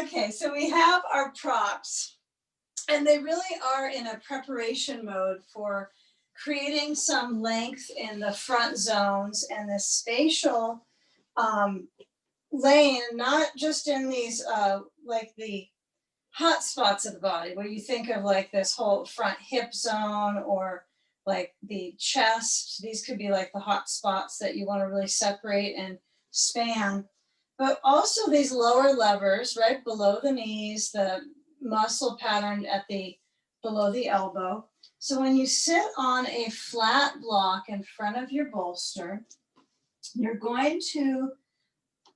Okay, so we have our props, and they really are in a preparation mode for creating some length in the front zones and the spatial um, lane, not just in these like the hot spots of the body, where you think of like this whole front hip zone or like the chest. These could be like the hot spots that you want to really separate and span. But also these lower levers right below the knees, the muscle pattern at the below the elbow. So when you sit on a flat block in front of your bolster, you're going to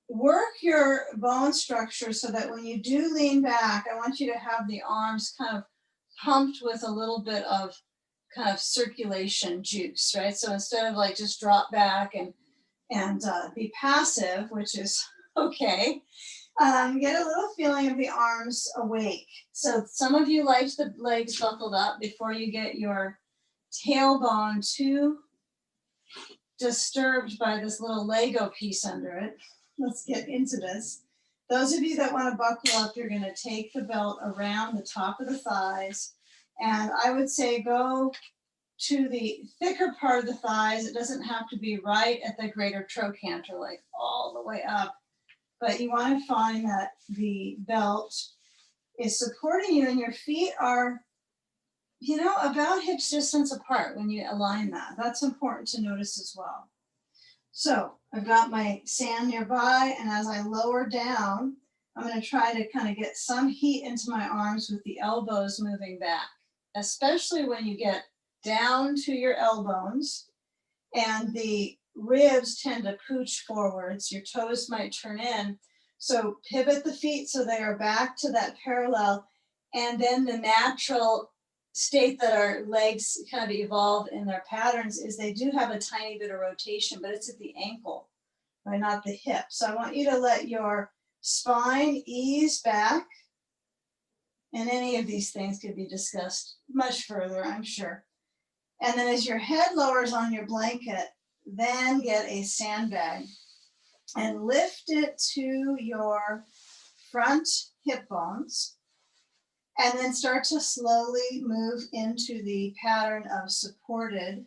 work your bone structure so that when you do lean back, I want you to have the arms kind of pumped with a little bit of kind of circulation juice, right? So instead of like just drop back and be passive, which is okay, get a little feeling of the arms awake. So some of you like the legs buckled up before you get your tailbone too disturbed by this little Lego piece under it. Let's get into this. Those of you that want to buckle up, you're going to take the belt around the top of the thighs. And I would say go to the thicker part of the thighs. It doesn't have to be right at the greater trochanter, like all the way up. But you want to find that the belt is supporting you and your feet are, about hips distance apart when you align that. That's important to notice as well. So I've got my sand nearby, and as I lower down, I'm going to try to kind of get some heat into my arms with the elbows moving back, especially when you get down to your elbows and the ribs tend to pooch forwards. Your toes might turn in. So pivot the feet so they are back to that parallel, and then the natural state that our legs kind of evolve in their patterns is they do have a tiny bit of rotation, but it's at the ankle, right, not the hip. So I want you to let your spine ease back, and any of these things could be discussed much further, I'm sure. And then as your head lowers on your blanket, then get a sandbag and lift it to your front hip bones. And then start to slowly move into the pattern of supported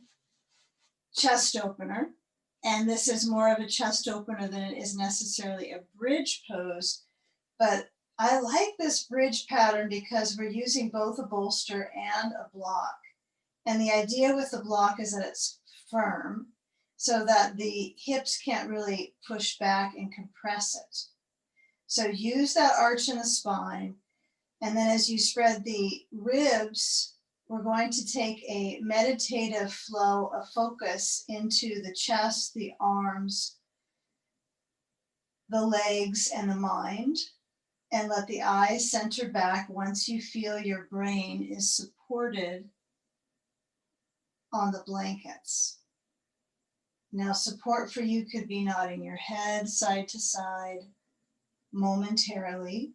chest opener. And this is more of a chest opener than it is necessarily a bridge pose. But I like this bridge pattern because we're using both a bolster and a block. And the idea with the block is that it's firm so that the hips can't really push back and compress it. So use that arch in the spine. And then as you spread the ribs, we're going to take a meditative flow of focus into the chest, the arms, the legs, and the mind. And let the eyes center back once you feel your brain is supported on the blankets. Now, support for you could be nodding your head side to side momentarily,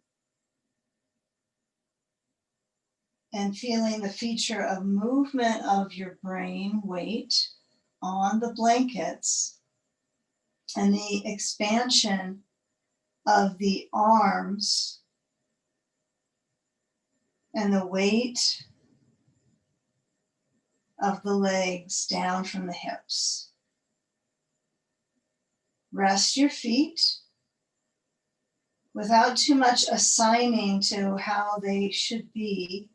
and feeling the feature of movement of your brain weight on the blankets and the expansion of the arms and the weight of the legs down from the hips. Rest your feet without too much assigning to how they should be.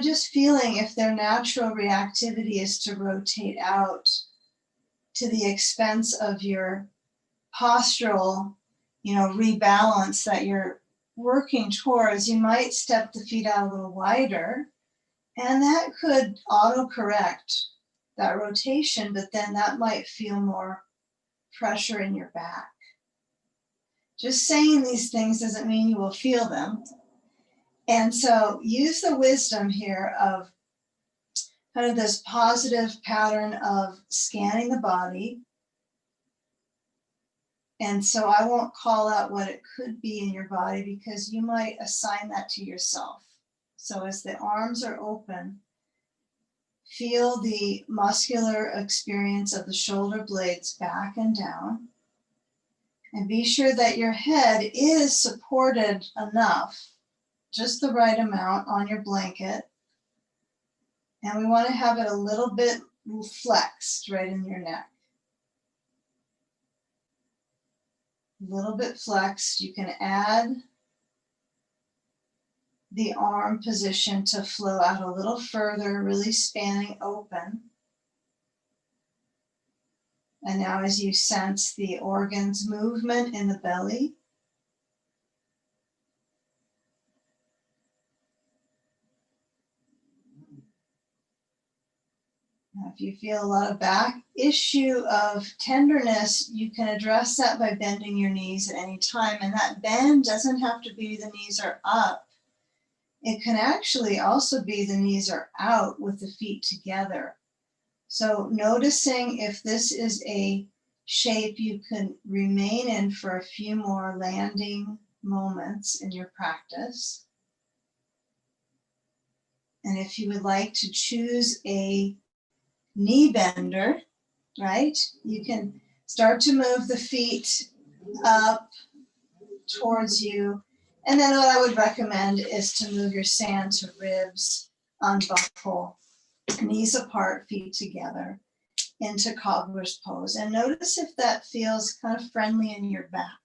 Just feeling if their natural reactivity is to rotate out to the expense of your postural, rebalance that you're working towards. You might step the feet out a little wider, and that could auto-correct that rotation, but then that might feel more pressure in your back. Just saying these things doesn't mean you will feel them. And so use the wisdom here of kind of this positive pattern of scanning the body. And so I won't call out what it could be in your body because you might assign that to yourself. So as the arms are open, feel the muscular experience of the shoulder blades back and down. And be sure that your head is supported enough, just the right amount on your blanket. And we want to have it a little bit flexed right in your neck. A little bit flexed. You can add the arm position to flow out a little further, really spanning open. And now as you sense the organs movement in the belly, now if you feel a lot of back issue of tenderness, you can address that by bending your knees at any time. And that bend doesn't have to be the knees are up. It can actually also be the knees are out with the feet together. So noticing if this is a shape you can remain in for a few more landing moments in your practice. And if you would like to choose a knee bender, right, you can start to move the feet up towards you. And then what I would recommend is to move your sand to ribs, unbuckle, knees apart, feet together, into cobbler's pose. And notice if that feels kind of friendly in your back.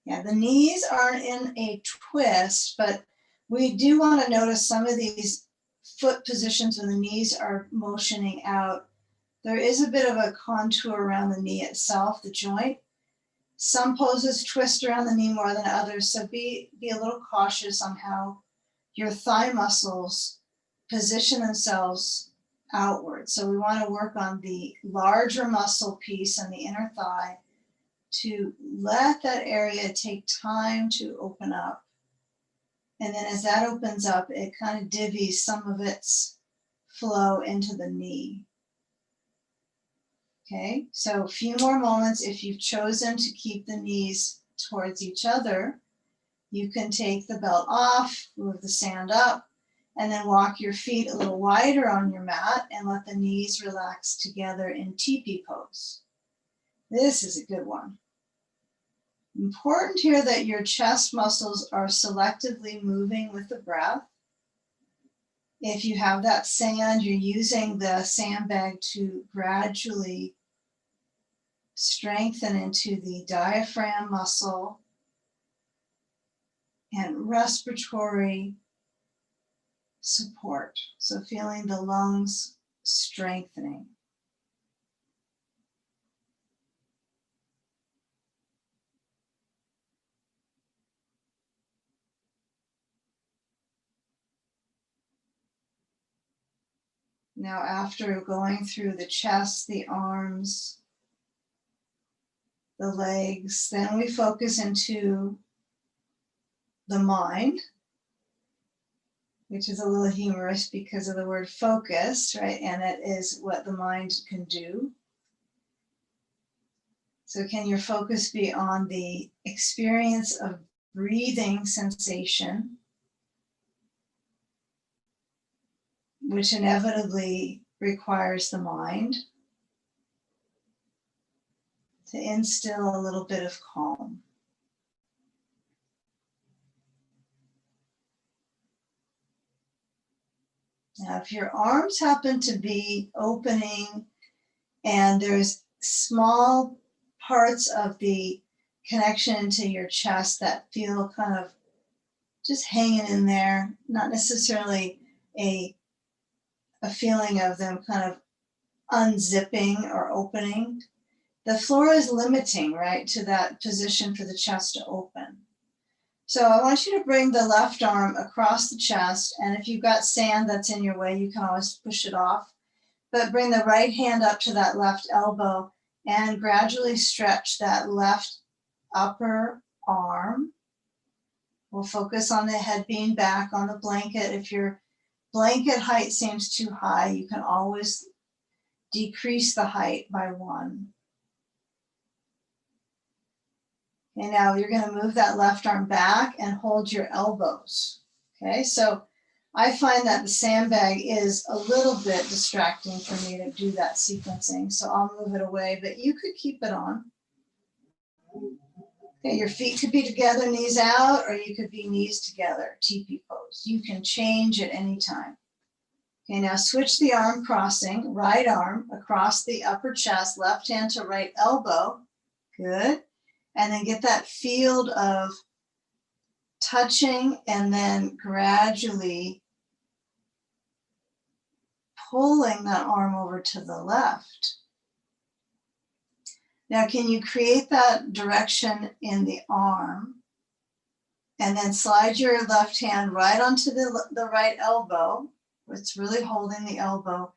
Yeah, the knees aren't in a twist, but we do want to notice some of these foot positions when the knees are motioning out. There is a bit of a contour around the knee itself, the joint. Some poses twist around the knee more than others, so be a little cautious on how your thigh muscles position themselves outward. So we want to work on the larger muscle piece on the inner thigh to let that area take time to open up. And then as that opens up, it kind of divvies some of its flow into the knee. Okay, so a few more moments. If you've chosen to keep the knees towards each other, you can take the belt off, move the sand up, and then walk your feet a little wider on your mat and let the knees relax together in teepee pose. This is a good one. Important here that your chest muscles are selectively moving with the breath. If you have that sand, you're using the sandbag to gradually strengthen into the diaphragm muscle and respiratory support. So feeling the lungs strengthening. Now, after going through the chest, the arms, the legs, then we focus into the mind, which is a little humorous because of the word focus, right? And it is what the mind can do. So can your focus be on the experience of breathing sensation, which inevitably requires the mind to instill a little bit of calm. Now, if your arms happen to be opening and there's small parts of the connection to your chest that feel kind of just hanging in there, not necessarily a feeling of them kind of unzipping or opening, the floor is limiting, right, to that position for the chest to open. So I want you to bring the left arm across the chest, and if you've got sand that's in your way, you can always push it off. But bring the right hand up to that left elbow and gradually stretch that left upper arm. We'll focus on the head being back on the blanket. If your blanket height seems too high, you can always decrease the height by 1. Okay, now you're going to move that left arm back and hold your elbows. Okay, so I find that the sandbag is a little bit distracting for me to do that sequencing, so I'll move it away, but you could keep it on. Okay, your feet could be together, knees out, or you could be knees together, teepee pose. You can change at any time. Okay, now switch the arm crossing, right arm across the upper chest, left hand to right elbow. Good. And then get that field of touching and then gradually pulling that arm over to the left. Now, can you create that direction in the arm? And then slide your left hand right onto the right elbow. It's really holding the elbow.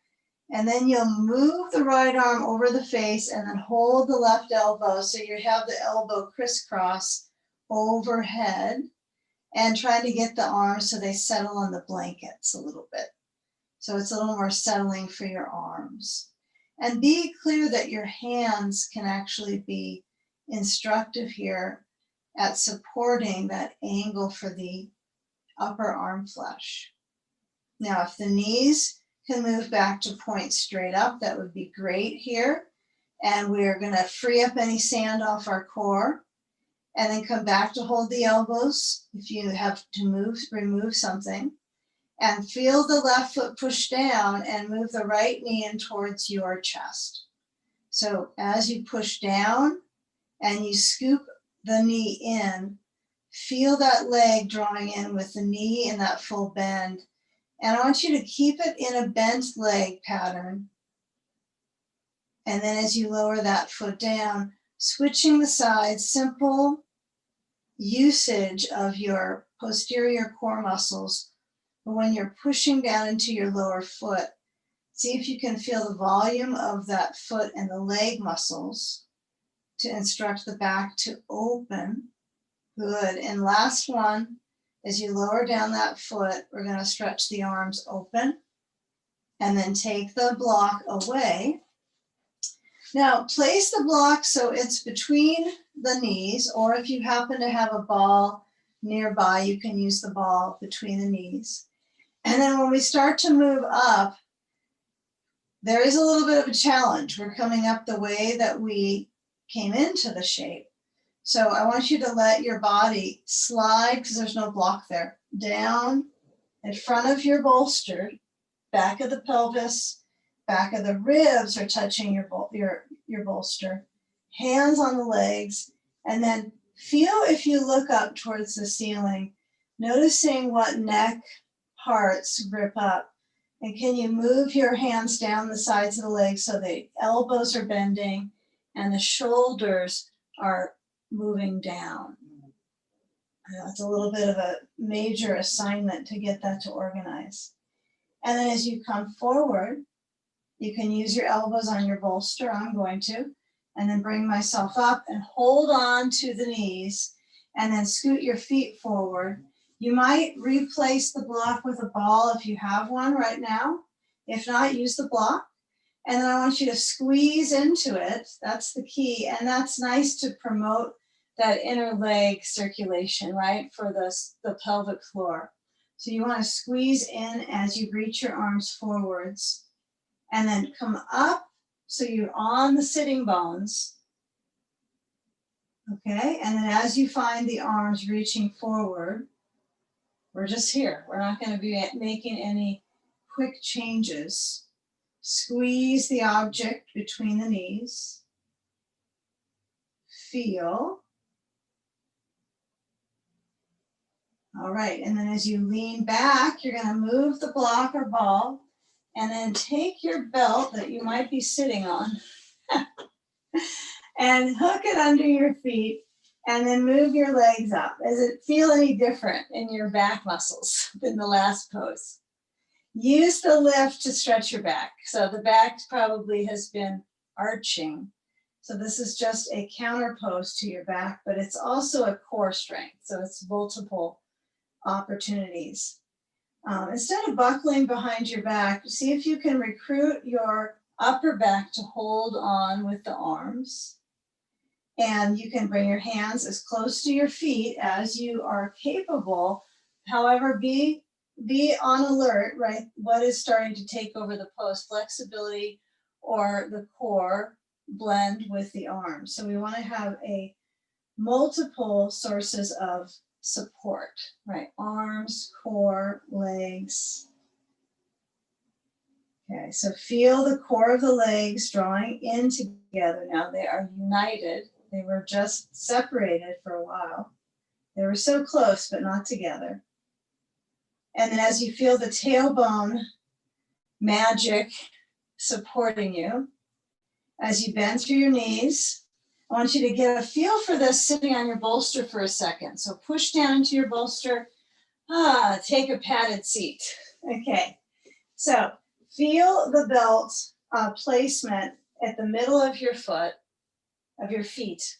And then you'll move the right arm over the face and then hold the left elbow so you have the elbow crisscross overhead, and trying to get the arms so they settle on the blankets a little bit. So it's a little more settling for your arms. And be clear that your hands can actually be instructive here at supporting that angle for the upper arm flesh. Now, if the knees can move back to point straight up, that would be great here. And we're going to free up any sand off our core and then come back to hold the elbows if you have to remove something. And feel the left foot push down and move the right knee in towards your chest. So as you push down and you scoop the knee in, feel that leg drawing in with the knee in that full bend. And I want you to keep it in a bent leg pattern. And then as you lower that foot down, switching the sides, simple usage of your posterior core muscles. But when you're pushing down into your lower foot, see if you can feel the volume of that foot and the leg muscles to instruct the back to open. Good. And last one, as you lower down that foot, we're going to stretch the arms open and then take the block away. Now, place the block so it's between the knees, or if you happen to have a ball nearby, you can use the ball between the knees. And then when we start to move up, there is a little bit of a challenge. We're coming up the way that we came into the shape. So I want you to let your body slide, because there's no block there, down in front of your bolster, back of the pelvis, back of the ribs are touching your bolster, hands on the legs, and then feel if you look up towards the ceiling, noticing what neck parts grip up. And can you move your hands down the sides of the legs so the elbows are bending and the shoulders are moving down? It's a little bit of a major assignment to get that to organize. And then as you come forward, you can use your elbows on your bolster. I'm going to. And then bring myself up and hold on to the knees and then scoot your feet forward. You might replace the block with a ball if you have one right now. If not, use the block. And then I want you to squeeze into it. That's the key. And that's nice to promote that inner leg circulation, right, for the pelvic floor. So you want to squeeze in as you reach your arms forwards and then come up so you're on the sitting bones. Okay, and then as you find the arms reaching forward, we're just here. We're not going to be making any quick changes. Squeeze the object between the knees. Feel. All right, and then as you lean back, you're going to move the block or ball and then take your belt that you might be sitting on and hook it under your feet and then move your legs up. Does it feel any different in your back muscles than the last pose? Use the lift to stretch your back. So the back probably has been arching. So this is just a counter pose to your back, but it's also a core strength. So it's multiple opportunities. Instead of buckling behind your back, see if you can recruit your upper back to hold on with the arms. And you can bring your hands as close to your feet as you are capable. However, be on alert, right? What is starting to take over the pose? Flexibility or the core blend with the arms. So we want to have a multiple sources of support, right? Arms, core, legs. Okay, so feel the core of the legs drawing in together. Now they are united. They were just separated for a while. They were so close, but not together. And then as you feel the tailbone magic supporting you, as you bend through your knees, I want you to get a feel for this sitting on your bolster for a second. So push down into your bolster. Take a padded seat. Okay, so feel the belt placement at the middle of your foot, of your feet.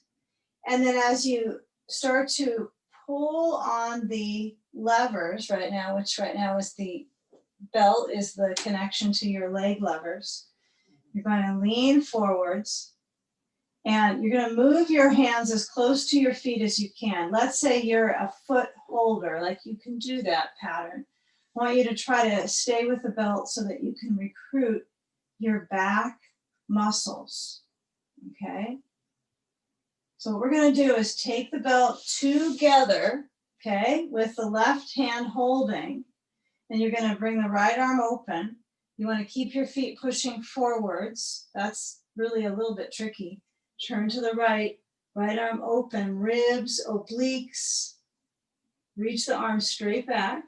And then as you start to pull on the levers right now, which right now is the belt is the connection to your leg levers, you're going to lean forwards and you're going to move your hands as close to your feet as you can. Let's say you're a foot holder, like you can do that pattern. I want you to try to stay with the belt so that you can recruit your back muscles, okay? So what we're going to do is take the belt together, okay, with the left hand holding, and you're going to bring the right arm open. You want to keep your feet pushing forwards. That's really a little bit tricky. Turn to the right, right arm open, ribs, obliques. Reach the arm straight back.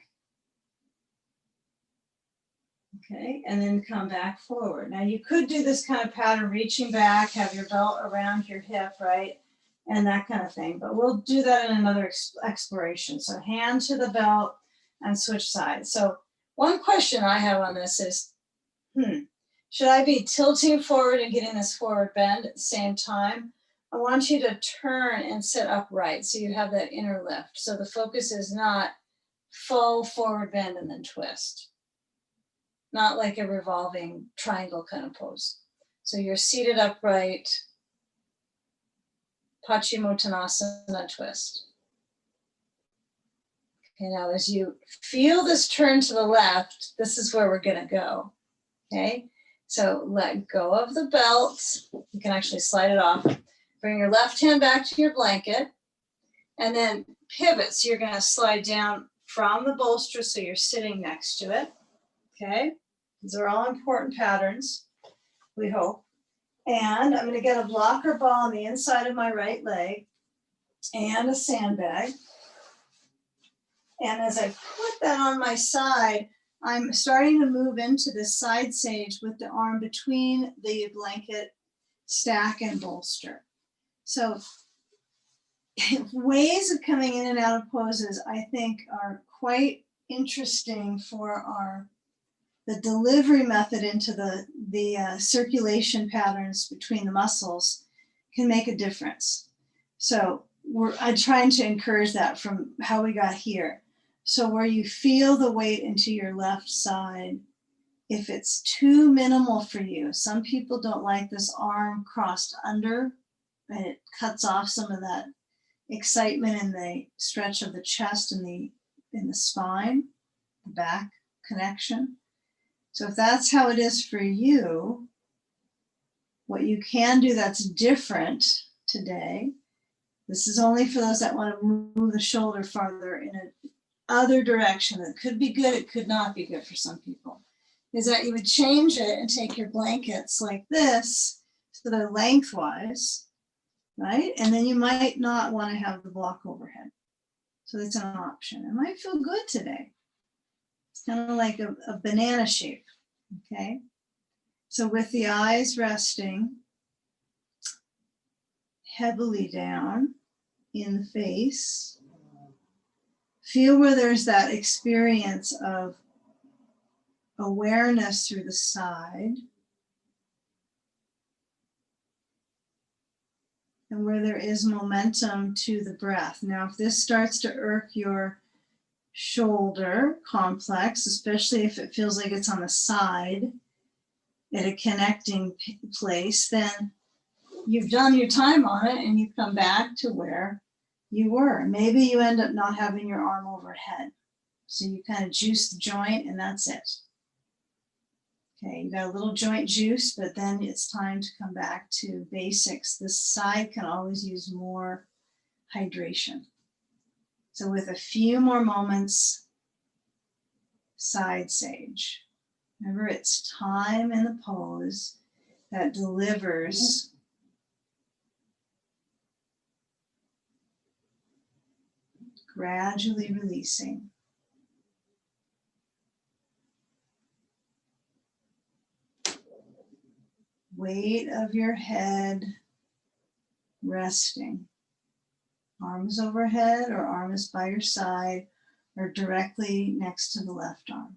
Okay, and then come back forward. Now you could do this kind of pattern, reaching back, have your belt around your hip, right? And that kind of thing, but we'll do that in another exploration. So hand to the belt and switch sides. So one question I have on this is, should I be tilting forward and getting this forward bend at the same time? I want you to turn and sit upright so you have that inner lift. So the focus is not full forward bend and then twist. Not like a revolving triangle kind of pose. So you're seated upright, Paschimottanasana twist. Okay, now as you feel this turn to the left, this is where we're gonna go, okay? So let go of the belt. You can actually slide it off. Bring your left hand back to your blanket and then pivot. So you're gonna slide down from the bolster so you're sitting next to it, okay? These are all important patterns, we hope. And I'm going to get a blocker ball on the inside of my right leg and a sandbag. And as I put that on my side, I'm starting to move into the side sage with the arm between the blanket stack and bolster. So ways of coming in and out of poses, I think, are quite interesting for the delivery method into the circulation patterns between the muscles can make a difference. So I'm trying to encourage that from how we got here. So where you feel the weight into your left side, if it's too minimal for you, some people don't like this arm crossed under, and it cuts off some of that excitement in the stretch of the chest and in the spine, the back connection. So if that's how it is for you, what you can do that's different today, this is only for those that want to move the shoulder farther in another direction. It could be good, it could not be good for some people, is that you would change it and take your blankets like this so they're lengthwise, right? And then you might not want to have the block overhead. So that's an option. It might feel good today. It's kind of like a banana shape, okay? So with the eyes resting heavily down in the face, feel where there's that experience of awareness through the side, and where there is momentum to the breath. Now, if this starts to irk your shoulder complex, especially if it feels like it's on the side at a connecting place, then you've done your time on it and you come back to where you were. Maybe you end up not having your arm overhead. So you kind of juice the joint and that's it. Okay, you got a little joint juice, but then it's time to come back to basics. This side can always use more hydration. So with a few more moments, side sage. Remember, it's time in the pose that delivers gradually releasing. Weight of your head resting. Arms overhead or arms by your side or directly next to the left arm.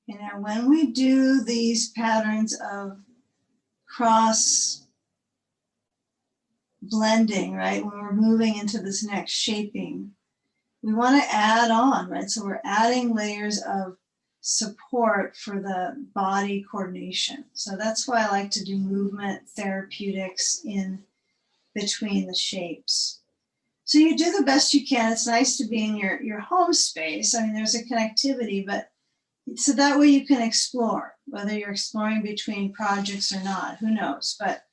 You know, when we do these patterns of cross blending, right, when we're moving into this next shaping, we want to add on, right? So we're adding layers of support for the body coordination. So that's why I like to do movement therapeutics in between the shapes. So you do the best you can. It's nice to be in your home space. I mean, there's a connectivity, but so that way you can explore, whether you're exploring between projects or not, who knows? But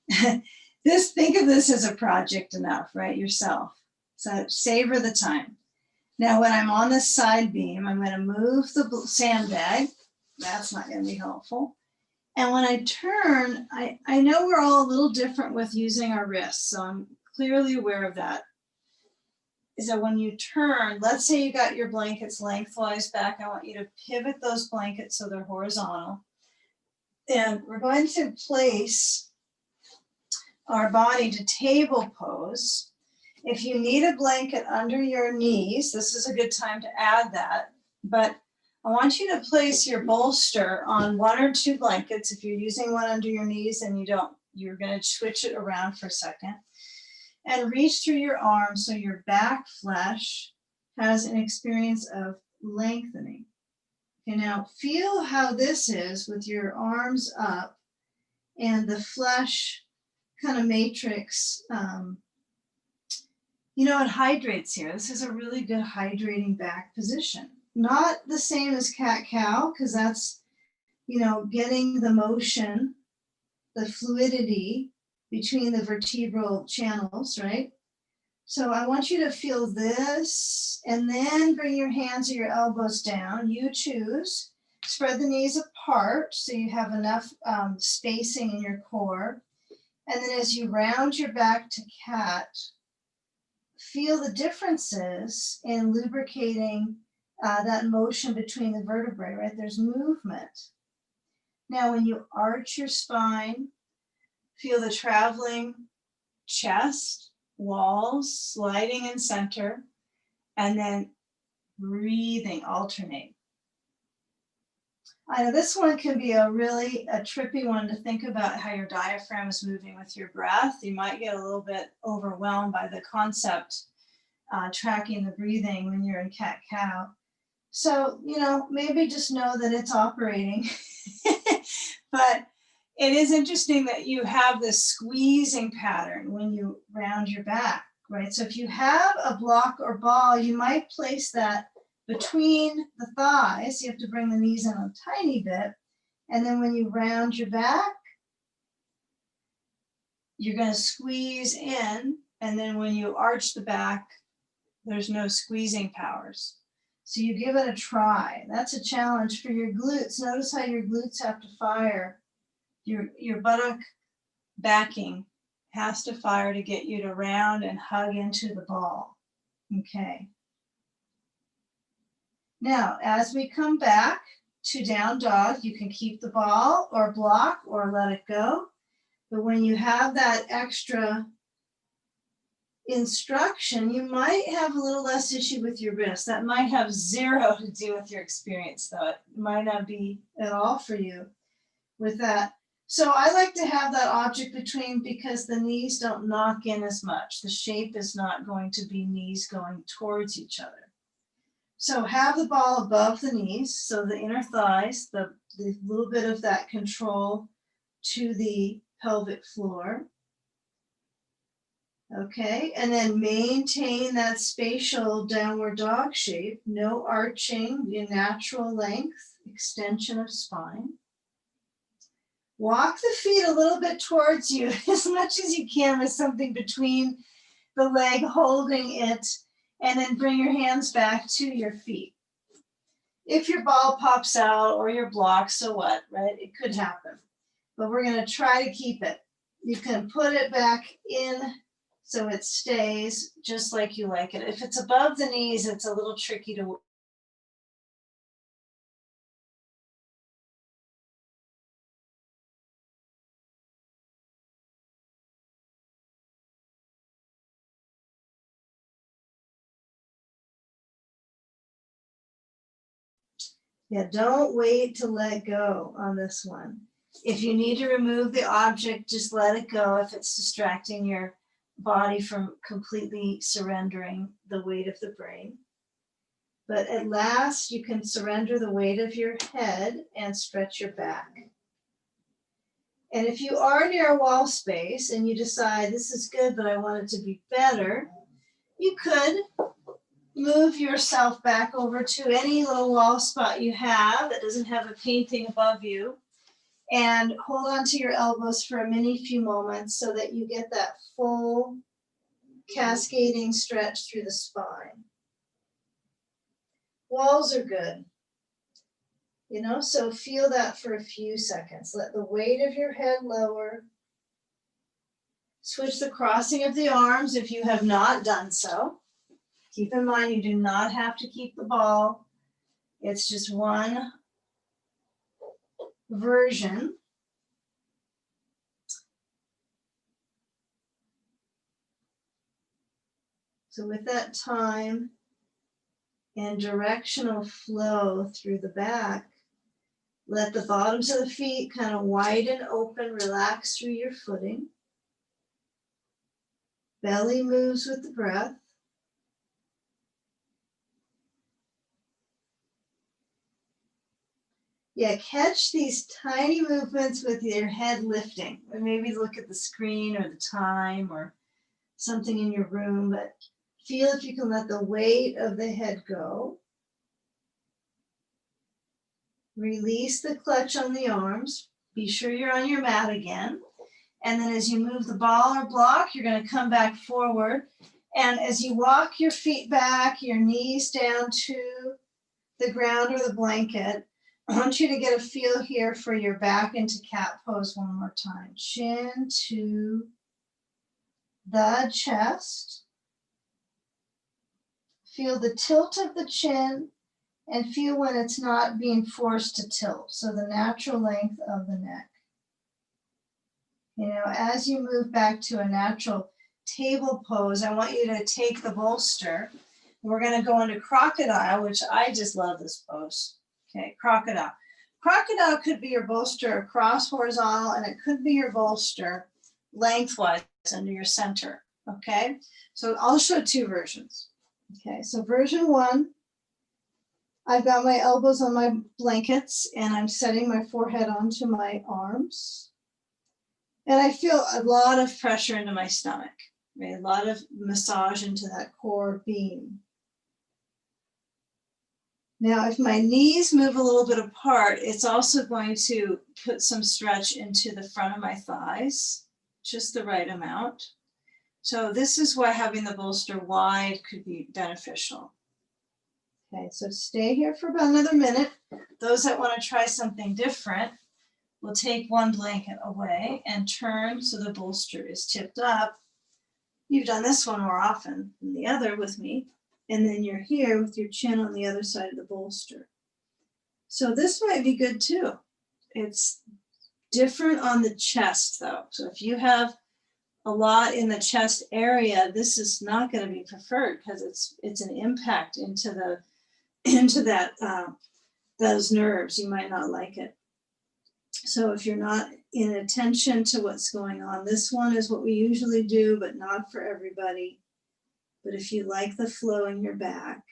think of this as a project enough, right? Yourself. So savor the time. Now, when I'm on this side beam, I'm going to move the sandbag. That's not going to be helpful. And when I turn, I know we're all a little different with using our wrists, so I'm clearly aware of that. Is that when you turn, let's say you got your blankets lengthwise back, I want you to pivot those blankets so they're horizontal. And we're going to place our body to table pose. If you need a blanket under your knees, this is a good time to add that. But I want you to place your bolster on one or two blankets. If you're using one under your knees and you're going to switch it around for a second. And reach through your arms so your back flesh has an experience of lengthening. Okay, now feel how this is with your arms up and the flesh kind of matrix. It hydrates here. This is a really good hydrating back position. Not the same as cat-cow, because that's, getting the motion, the fluidity between the vertebral channels, right? So I want you to feel this and then bring your hands or your elbows down. You choose. Spread the knees apart so you have enough spacing in your core. And then as you round your back to cat, feel the differences in lubricating that motion between the vertebrae, right? There's movement. Now, when you arch your spine, feel the traveling chest, walls, sliding in center, and then breathing, alternate. I know this one can be a trippy one to think about how your diaphragm is moving with your breath. You might get a little bit overwhelmed by the concept, tracking the breathing when you're in cat-cow. So, maybe just know that it's operating. But it is interesting that you have this squeezing pattern when you round your back, right? So if you have a block or ball, you might place that between the thighs. You have to bring the knees in a tiny bit. And then when you round your back, you're going to squeeze in. And then when you arch the back, there's no squeezing powers. So you give it a try. That's a challenge for your glutes. Notice how your glutes have to fire. Your buttock backing has to fire to get you to round and hug into the ball. Okay. Now, as we come back to down dog, you can keep the ball or block or let it go. But when you have that extra instruction, you might have a little less issue with your wrist. That might have zero to do with your experience, though. It might not be at all for you with that. So I like to have that object between because the knees don't knock in as much. The shape is not going to be knees going towards each other. So have the ball above the knees, so the inner thighs, the little bit of that control to the pelvic floor. Okay, and then maintain that spatial downward dog shape, no arching, your natural length, extension of spine. Walk the feet a little bit towards you as much as you can with something between the leg holding it, and then bring your hands back to your feet. If your ball pops out or you're blocked, so what, right? It could happen, but we're going to try to keep it. You can put it back in so it stays just like you like it. If it's above the knees, it's a little tricky to. Yeah, don't wait to let go on this one. If you need to remove the object, just let it go if it's distracting your body from completely surrendering the weight of the brain. But at last, you can surrender the weight of your head and stretch your back. And if you are near a wall space and you decide this is good, but I want it to be better, you could move yourself back over to any little wall spot you have that doesn't have a painting above you, and hold on to your elbows for a mini few moments so that you get that full cascading stretch through the spine. Walls are good, you know, so feel that for a few seconds. Let the weight of your head lower. Switch the crossing of the arms if you have not done so. Keep in mind, you do not have to keep the ball. It's just one version. So with that time and directional flow through the back, let the bottoms of the feet kind of widen open, relax through your footing. Belly moves with the breath. Yeah, catch these tiny movements with your head lifting. Or maybe look at the screen or the time or something in your room, but feel if you can let the weight of the head go. Release the clutch on the arms. Be sure you're on your mat again. And then as you move the ball or block, you're going to come back forward. And as you walk your feet back, your knees down to the ground or the blanket, I want you to get a feel here for your back into cat pose one more time. Chin to the chest. Feel the tilt of the chin and feel when it's not being forced to tilt. So the natural length of the neck. You know, as you move back to a natural table pose, I want you to take the bolster. We're going to go into crocodile, which I just love this pose. Okay, crocodile. Crocodile could be your bolster across horizontal, and it could be your bolster lengthwise under your center. Okay, so I'll show two versions. Okay, so version one, I've got my elbows on my blankets and I'm setting my forehead onto my arms. And I feel a lot of pressure into my stomach, right? A lot of massage into that core beam. Now, if my knees move a little bit apart, it's also going to put some stretch into the front of my thighs, just the right amount. So this is why having the bolster wide could be beneficial. Okay, so stay here for about another minute. Those that want to try something different will take one blanket away and turn so the bolster is tipped up. You've done this one more often than the other with me. And then you're here with your chin on the other side of the bolster. So this might be good too. It's different on the chest though. So if you have a lot in the chest area, this is not going to be preferred because it's an impact into those nerves. You might not like it. So if you're not in attention to what's going on, this one is what we usually do, but not for everybody. But if you like the flow in your back,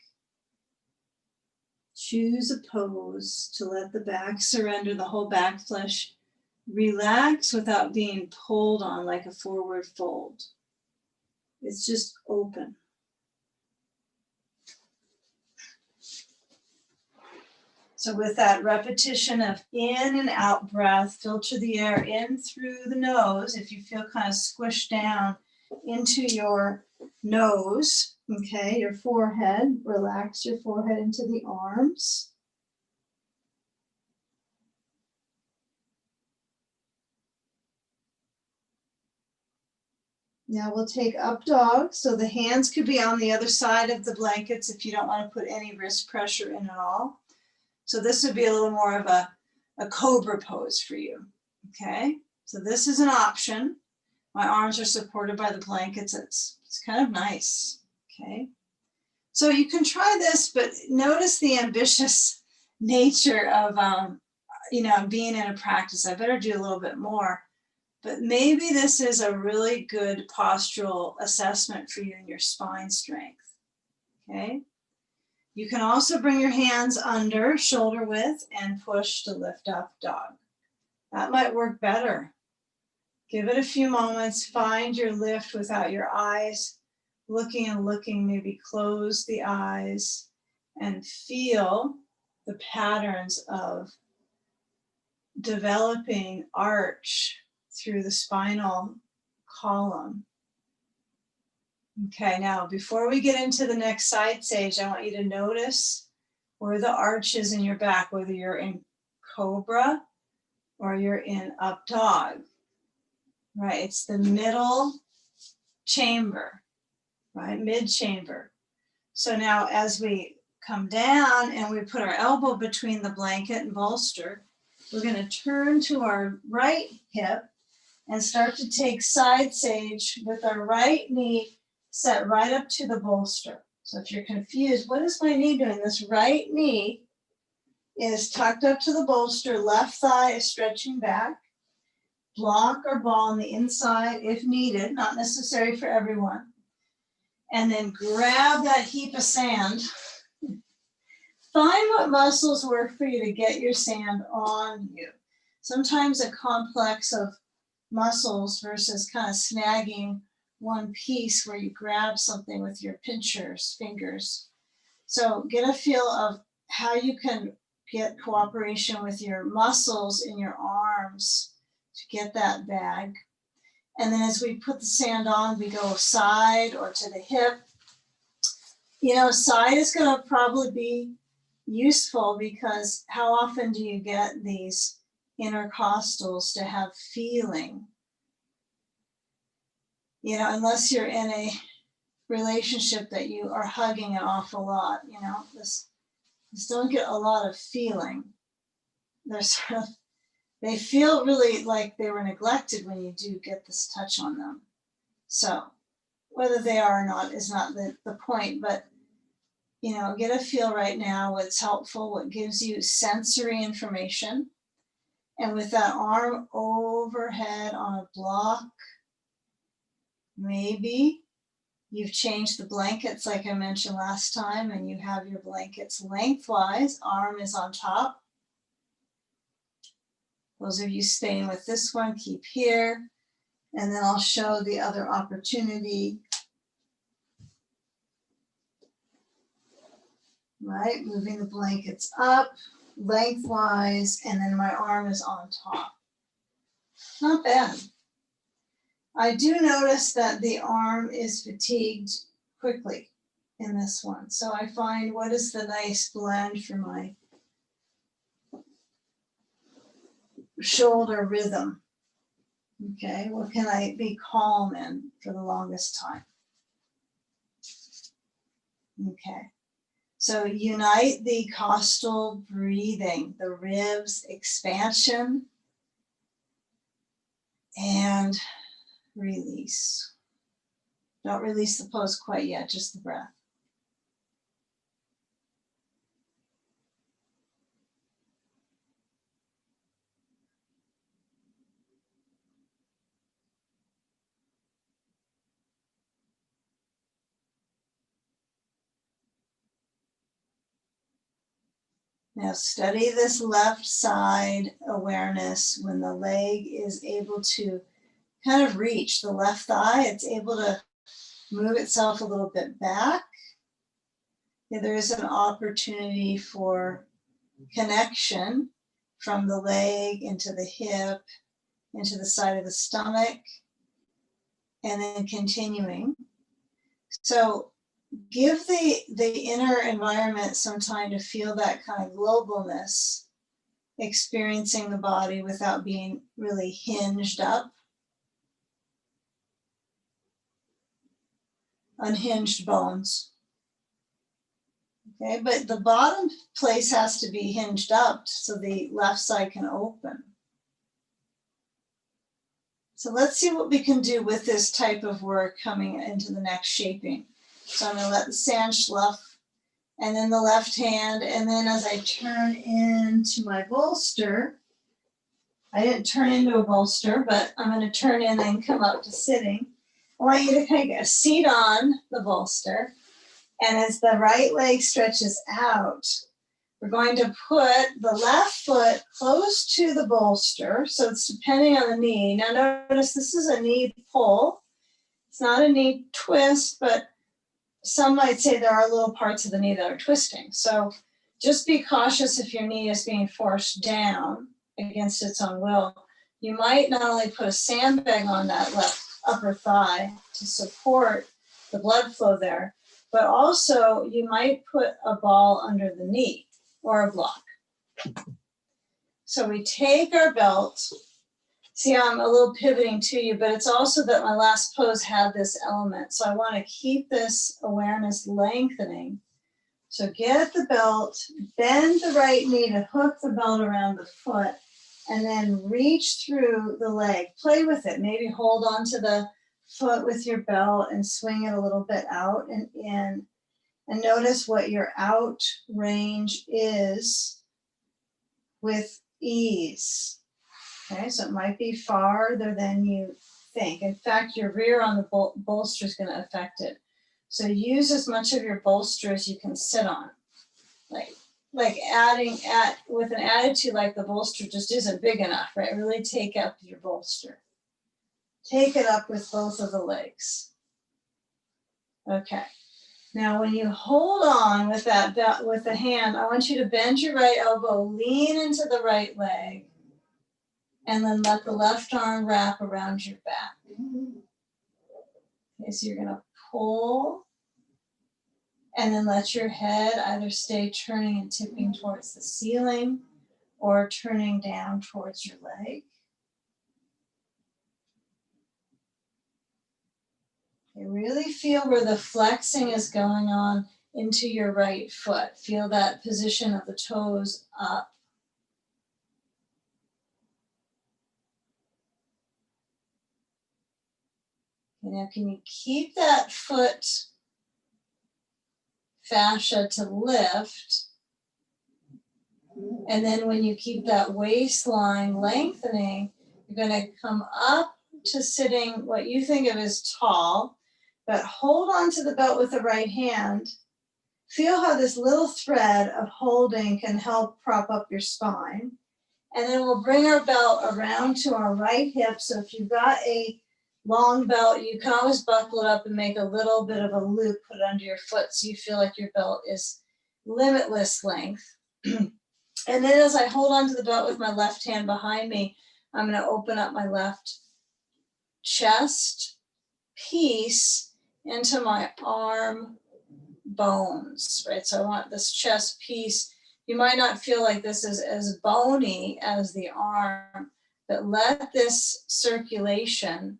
choose a pose to let the back surrender, the whole back flesh relax without being pulled on like a forward fold. It's just open. So with that repetition of in and out breath, filter the air in through the nose. If you feel kind of squished down into your nose, okay, your forehead, relax your forehead into the arms. Now we'll take up dog. So the hands could be on the other side of the blankets if you don't want to put any wrist pressure in at all. So this would be a little more of a cobra pose for you, okay? So this is an option. My arms are supported by the blankets. It's kind of nice, okay? So you can try this, but notice the ambitious nature of, being in a practice. I better do a little bit more. But maybe this is a really good postural assessment for you and your spine strength, okay? You can also bring your hands under shoulder width and push to lift up dog. That might work better. Give it a few moments, find your lift without your eyes looking and looking, maybe close the eyes and feel the patterns of developing arch through the spinal column. Okay, now before we get into the next side stage, I want you to notice where the arch is in your back, whether you're in cobra or you're in up dog, right? It's the middle chamber, right? Mid chamber. So now as we come down and we put our elbow between the blanket and bolster, we're going to turn to our right hip and start to take side sage with our right knee set right up to the bolster. So if you're confused, what is my knee doing? This right knee is tucked up to the bolster, left thigh is stretching back, block or ball on the inside if needed, not necessary for everyone. And then grab that heap of sand. Find what muscles work for you to get your sand on you. Sometimes a complex of muscles versus kind of snagging one piece where you grab something with your pinchers, fingers. So get a feel of how you can get cooperation with your muscles in your arms to get that bag. And then as we put the sand on, we go side or to the hip. You know, side is going to probably be useful because how often do you get these intercostals to have feeling? You know, unless you're in a relationship that you are hugging an awful lot, you know, this don't get a lot of feeling. They're sort of, they feel really like they were neglected when you do get this touch on them. So whether they are or not is not the point, but you know, get a feel right now what's helpful, what gives you sensory information. And with that arm overhead on a block, maybe you've changed the blankets like I mentioned last time and you have your blankets lengthwise, arm is on top. Those of you staying with this one, keep here. And then I'll show the other opportunity. Right, moving the blankets up lengthwise, and then my arm is on top. Not bad. I do notice that the arm is fatigued quickly in this one. So I find what is the nice blend for my shoulder rhythm. Okay, what can I be calm in for the longest time? Okay. So unite the costal breathing, the ribs expansion and release. Don't release the pose quite yet, just the breath. Now study this left side awareness when the leg is able to kind of reach the left thigh. It's able to move itself a little bit back. Yeah, there is an opportunity for connection from the leg into the hip, into the side of the stomach, and then continuing. So give the inner environment some time to feel that kind of globalness, experiencing the body without being really hinged up. Unhinged bones. Okay, but the bottom place has to be hinged up so the left side can open. So let's see what we can do with this type of work coming into the next shaping. So I'm going to let the sand slough, and then the left hand, and then as I turn into my bolster, I didn't turn into a bolster, but I'm going to turn in and come up to sitting. I want you to kind of get a seat on the bolster, and as the right leg stretches out, we're going to put the left foot close to the bolster, so it's depending on the knee. Now notice this is a knee pull. It's not a knee twist, but some might say there are little parts of the knee that are twisting. So just be cautious if your knee is being forced down against its own will. You might not only put a sandbag on that left upper thigh to support the blood flow there, but also you might put a ball under the knee or a block. So we take our belt. See, I'm a little pivoting to you, but it's also that my last pose had this element. So I want to keep this awareness lengthening. So get the belt, bend the right knee to hook the belt around the foot, and then reach through the leg. Play with it. Maybe hold on to the foot with your belt and swing it a little bit out and in. And notice what your out range is with ease. Okay, so it might be farther than you think. In fact, your rear on the bolster is going to affect it. So use as much of your bolster as you can sit on. Like adding with an attitude like the bolster just isn't big enough, right? Really take up your bolster. Take it up with both of the legs. Okay. Now, when you hold on with that with the hand, I want you to bend your right elbow, lean into the right leg, and then let the left arm wrap around your back. Okay, so you're going to pull, and then let your head either stay turning and tipping towards the ceiling or turning down towards your leg. Okay, really feel where the flexing is going on into your right foot. Feel that position of the toes up. Now, can you keep that foot fascia to lift? And then when you keep that waistline lengthening, you're going to come up to sitting what you think of as tall, but hold on to the belt with the right hand. Feel how this little thread of holding can help prop up your spine. And then we'll bring our belt around to our right hip. So if you've got a long belt, you can always buckle it up and make a little bit of a loop, put it under your foot so you feel like your belt is limitless length. And then as I hold on to the belt with my left hand behind me, I'm going to open up my left chest piece into my arm bones, right? So I want this chest piece. You might not feel like this is as bony as the arm, but let this circulation,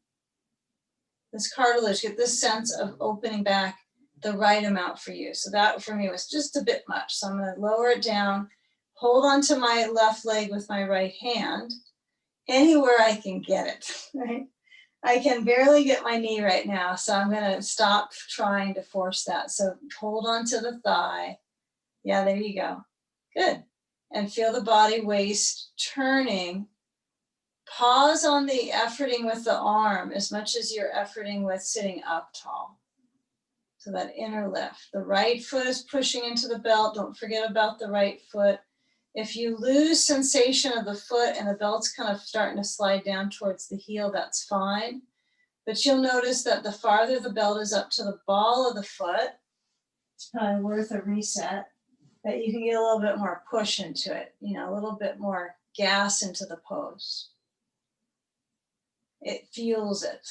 this cartilage, get this sense of opening back the right amount for you. So that for me was just a bit much. So I'm going to lower it down, hold onto my left leg with my right hand, anywhere I can get it, right? I can barely get my knee right now, so I'm going to stop trying to force that. So hold on to the thigh. Yeah, there you go. Good. And feel the body waist turning. Pause on the efforting with the arm as much as you're efforting with sitting up tall. So that inner lift. The right foot is pushing into the belt. Don't forget about the right foot. If you lose sensation of the foot and the belt's kind of starting to slide down towards the heel, that's fine. But you'll notice that the farther the belt is up to the ball of the foot, it's probably worth a reset, that you can get a little bit more push into it, you know, a little bit more gas into the pose. It fuels it.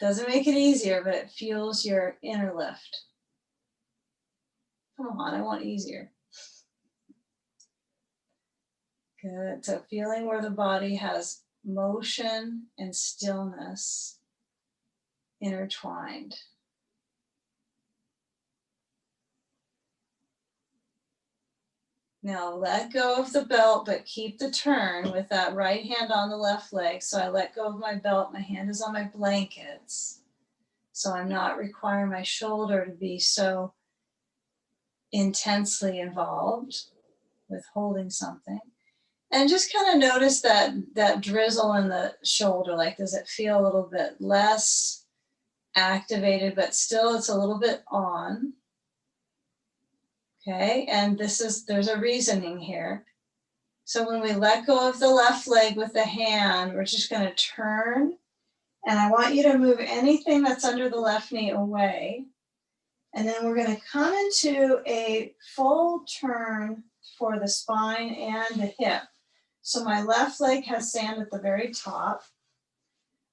Doesn't make it easier, but it fuels your inner lift. Come on, I want easier. Good. So feeling where the body has motion and stillness intertwined. Now let go of the belt, but keep the turn with that right hand on the left leg. So I let go of my belt, my hand is on my blankets. So I'm not requiring my shoulder to be so intensely involved with holding something. And just kind of notice that drizzle in the shoulder, like does it feel a little bit less activated, but still it's a little bit on. Okay, and there's a reasoning here. So when we let go of the left leg with the hand, we're just going to turn, and I want you to move anything that's under the left knee away. And then we're going to come into a full turn for the spine and the hip. So my left leg has sand at the very top.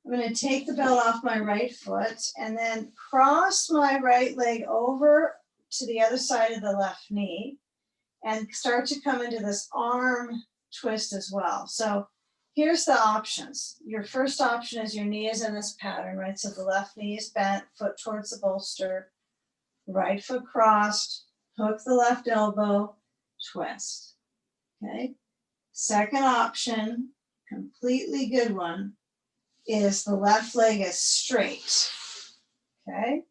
I'm going to take the belt off my right foot and then cross my right leg over to the other side of the left knee and start to come into this arm twist as well. So here's the options. Your first option is your knee is in this pattern, right? So the left knee is bent, foot towards the bolster, right foot crossed, hook the left elbow, twist. Okay. Second option, completely good one, is the left leg is straight. Okay.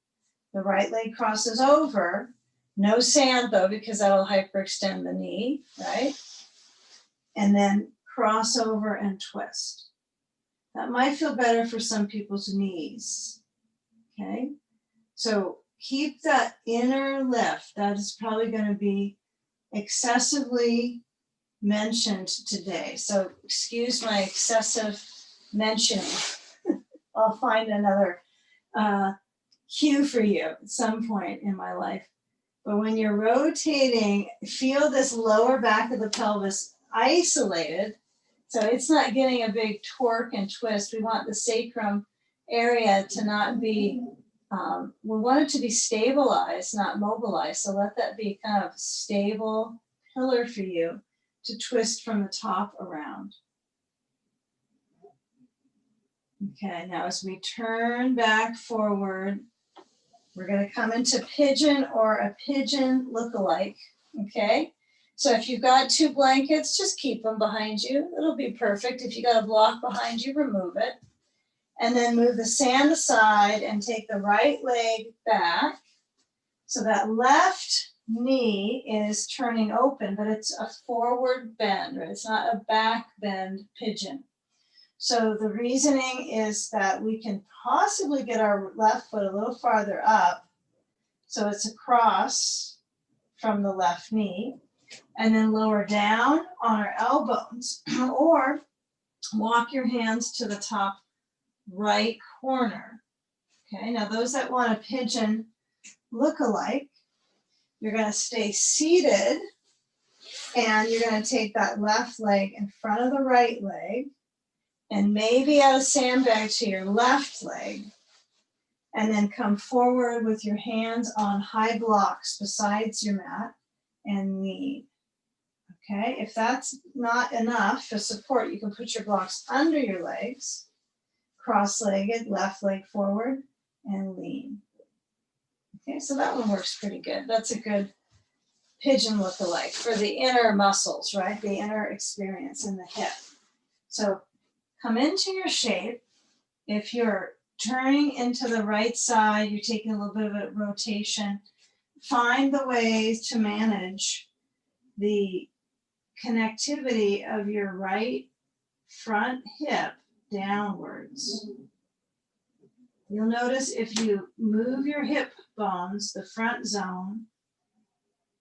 The right leg crosses over. No sand though, because that'll hyperextend the knee, right? And then cross over and twist. That might feel better for some people's knees. Okay. So keep that inner lift. That is probably going to be excessively mentioned today. So excuse my excessive mentioning. I'll find another cue for you at some point in my life. But when you're rotating, feel this lower back of the pelvis isolated. So it's not getting a big torque and twist. We want the sacrum area to not be, we want it to be stabilized, not mobilized. So let that be kind of stable pillar for you to twist from the top around. Okay, now as we turn back forward, we're going to come into pigeon or a pigeon look-alike, okay? So if you've got two blankets, just keep them behind you. It'll be perfect. If you got a block behind you, remove it. And then move the sand aside and take the right leg back. So that left knee is turning open, but it's a forward bend, right? It's not a back bend pigeon. So the reasoning is that we can possibly get our left foot a little farther up. So it's across from the left knee and then lower down on our elbows or walk your hands to the top right corner. Okay, now those that want a pigeon look-alike, you're going to stay seated and you're going to take that left leg in front of the right leg and maybe add a sandbag to your left leg and then come forward with your hands on high blocks besides your mat and lean. Okay, if that's not enough for support, you can put your blocks under your legs, cross-legged, left leg forward and lean. Okay, so that one works pretty good. That's a good pigeon look-alike for the inner muscles, right? The inner experience in the hip. So come into your shape. If you're turning into the right side, you're taking a little bit of a rotation. Find the ways to manage the connectivity of your right front hip downwards. You'll notice if you move your hip bones, the front zone,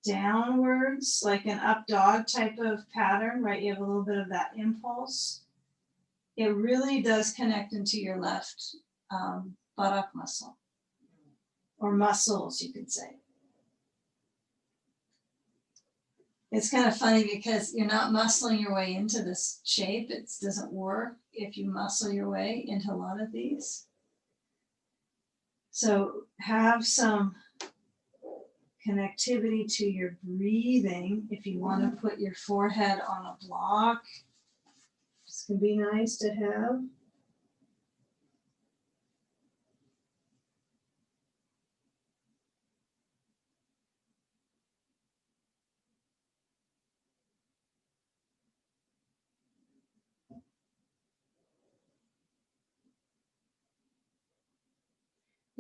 downwards, like an up dog type of pattern, right? You have a little bit of that impulse. It really does connect into your left buttock muscle, or muscles, you could say. It's kind of funny because you're not muscling your way into this shape. It doesn't work if you muscle your way into a lot of these. So have some connectivity to your breathing. If you want to put your forehead on a block, this can be nice to have.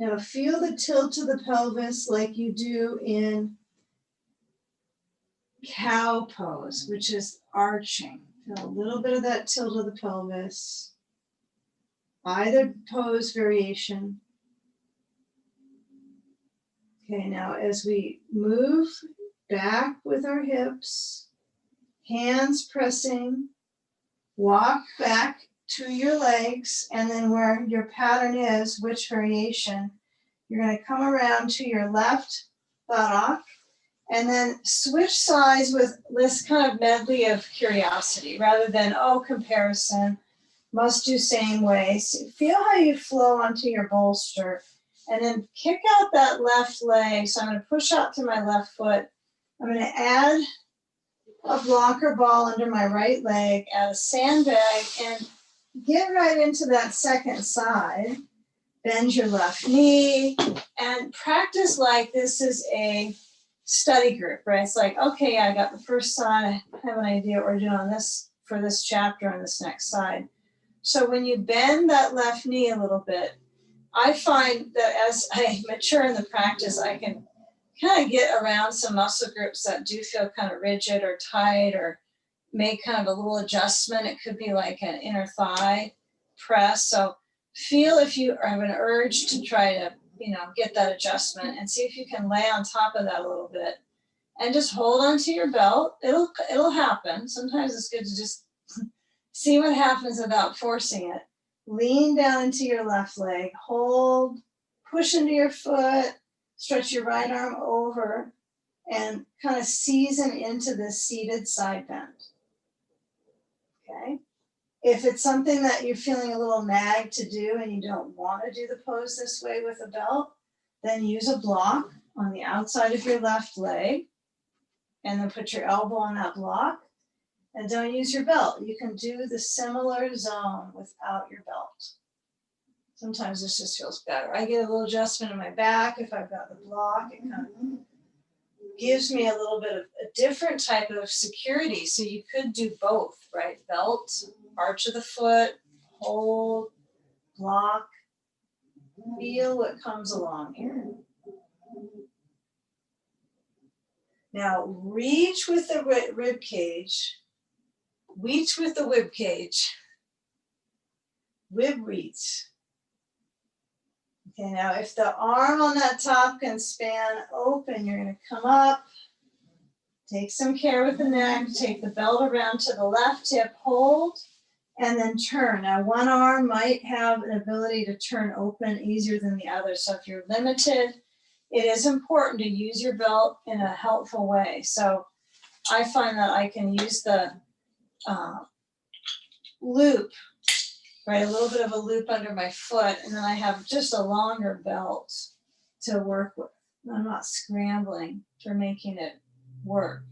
Now feel the tilt of the pelvis like you do in cow pose, which is arching. Feel a little bit of that tilt of the pelvis. Either pose variation. Okay, now as we move back with our hips, hands pressing, walk back to your legs, and then where your pattern is, which variation, you're going to come around to your left buttock, and then switch sides with this kind of medley of curiosity, rather than, oh, comparison, must do same way. So feel how you flow onto your bolster, and then kick out that left leg. So I'm going to push out to my left foot. I'm going to add a blocker ball under my right leg, add a sandbag, and get right into that second side. Bend your left knee, and practice like this is a study group, right? It's like, okay, I got the first side, I have an idea what we're doing on this for this chapter on this next side. So when you bend that left knee a little bit, I find that as I mature in the practice, I can kind of get around some muscle groups that do feel kind of rigid or tight, or make kind of a little adjustment. It could be like an inner thigh press. So feel if you have an urge to try to, get that adjustment, and see if you can lay on top of that a little bit, and just hold onto your belt. It'll happen. Sometimes it's good to just see what happens without forcing it. Lean down into your left leg, hold, push into your foot, stretch your right arm over, and kind of season into this seated side bend. Okay? If it's something that you're feeling a little nagged to do and you don't want to do the pose this way with a belt, then use a block on the outside of your left leg, and then put your elbow on that block, and don't use your belt. You can do the similar zone without your belt. Sometimes this just feels better. I get a little adjustment in my back if I've got the block. It kind of gives me a little bit of a different type of security. So you could do both, right? Belt, arch of the foot, hold, block. Feel what comes along here. Now reach with the rib cage. Reach with the rib cage. Rib reach. Okay, now if the arm on that top can span open, you're going to come up. Take some care with the neck. Take the belt around to the left hip, hold, and then turn. Now, one arm might have an ability to turn open easier than the other. So if you're limited, it is important to use your belt in a helpful way. So I find that I can use the loop, right? A little bit of a loop under my foot, and then I have just a longer belt to work with. I'm not scrambling for making it work.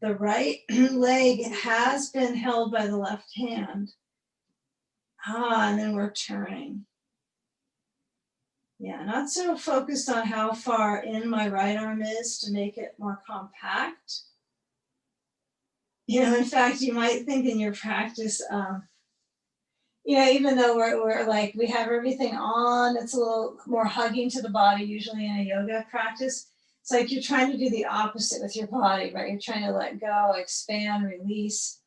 The right leg has been held by the left hand. And then we're turning. Yeah, not so focused on how far in my right arm is to make it more compact. In fact, you might think in your practice, even though we're like, we have everything on, it's a little more hugging to the body, usually in a yoga practice. It's like you're trying to do the opposite with your body, right? You're trying to let go, expand, release.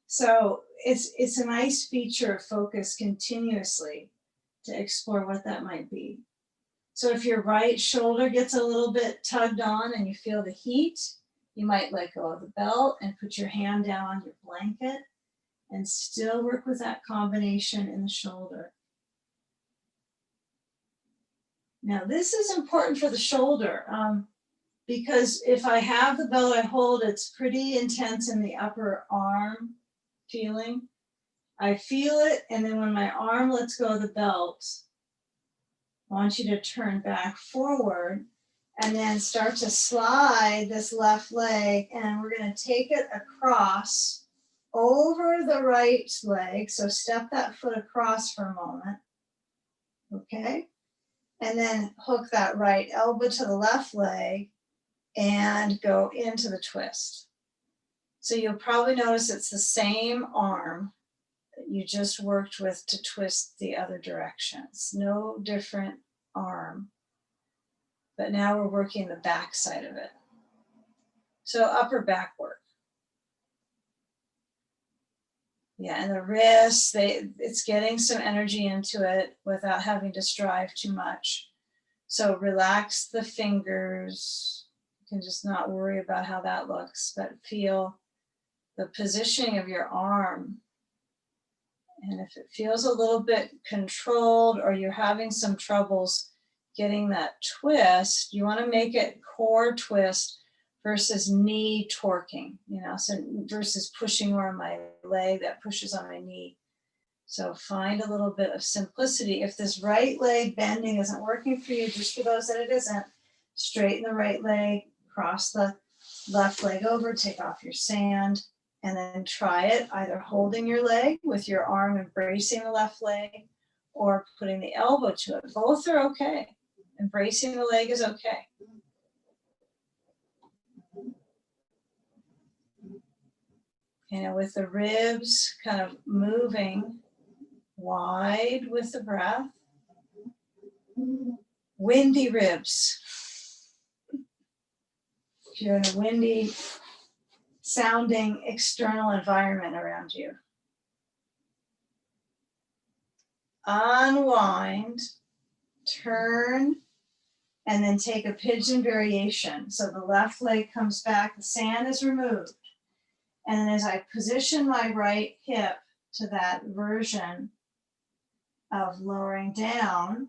So it's a nice feature of focus continuously to explore what that might be. So if your right shoulder gets a little bit tugged on and you feel the heat, you might let go of the belt and put your hand down on your blanket and still work with that combination in the shoulder. Now this is important for the shoulder because if I have the belt I hold, it's pretty intense in the upper arm feeling. I feel it, and then when my arm lets go of the belt, I want you to turn back forward and then start to slide this left leg, and we're going to take it across over the right leg. So step that foot across for a moment. Okay. And then hook that right elbow to the left leg and go into the twist. So you'll probably notice it's the same arm that you just worked with to twist the other direction. It's no different arm, but now we're working the back side of it. So upper back work. Yeah, and the wrists, it's getting some energy into it without having to strive too much. So relax the fingers. You can just not worry about how that looks, but feel the positioning of your arm. And if it feels a little bit controlled or you're having some troubles getting that twist, you want to make it core twist versus knee torquing, so versus pushing more on my leg that pushes on my knee. So find a little bit of simplicity. If this right leg bending isn't working for you, just for those that it isn't, straighten the right leg, cross the left leg over, take off your sand, and then try it either holding your leg with your arm embracing the left leg or putting the elbow to it. Both are okay. Embracing the leg is okay. With the ribs kind of moving wide with the breath. Windy ribs. If you're in a windy sounding external environment around you. Unwind, turn, and then take a pigeon variation. So the left leg comes back, the sand is removed. And then as I position my right hip to that version of lowering down,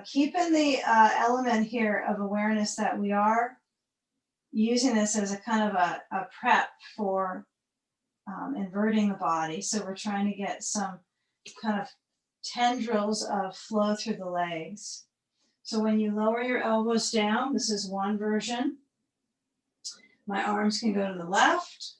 keeping the element here of awareness that we are using this as a kind of a prep for inverting the body. So we're trying to get some kind of tendrils of flow through the legs. So when you lower your elbows down, this is one version. My arms can go to the left.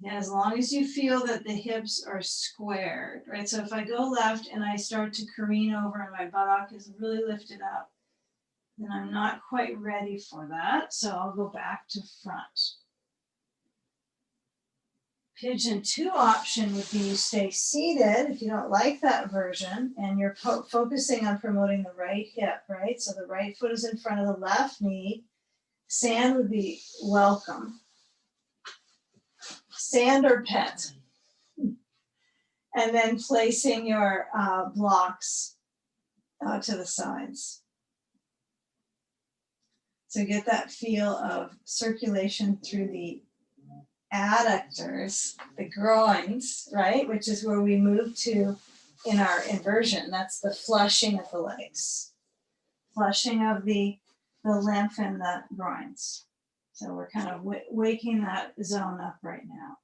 And as long as you feel that the hips are squared, right? So if I go left and I start to careen over and my buttock is really lifted up, then I'm not quite ready for that. So I'll go back to front. Pigeon 2 option would be you stay seated if you don't like that version and you're focusing on promoting the right hip, right? So the right foot is in front of the left knee. Sand would be welcome. Sand or pet. And then placing your blocks to the sides. So get that feel of circulation through the adductors, the groins, right? Which is where we move to in our inversion. That's the flushing of the legs. Flushing of the lymph in the groins. So we're kind of waking that zone up right now.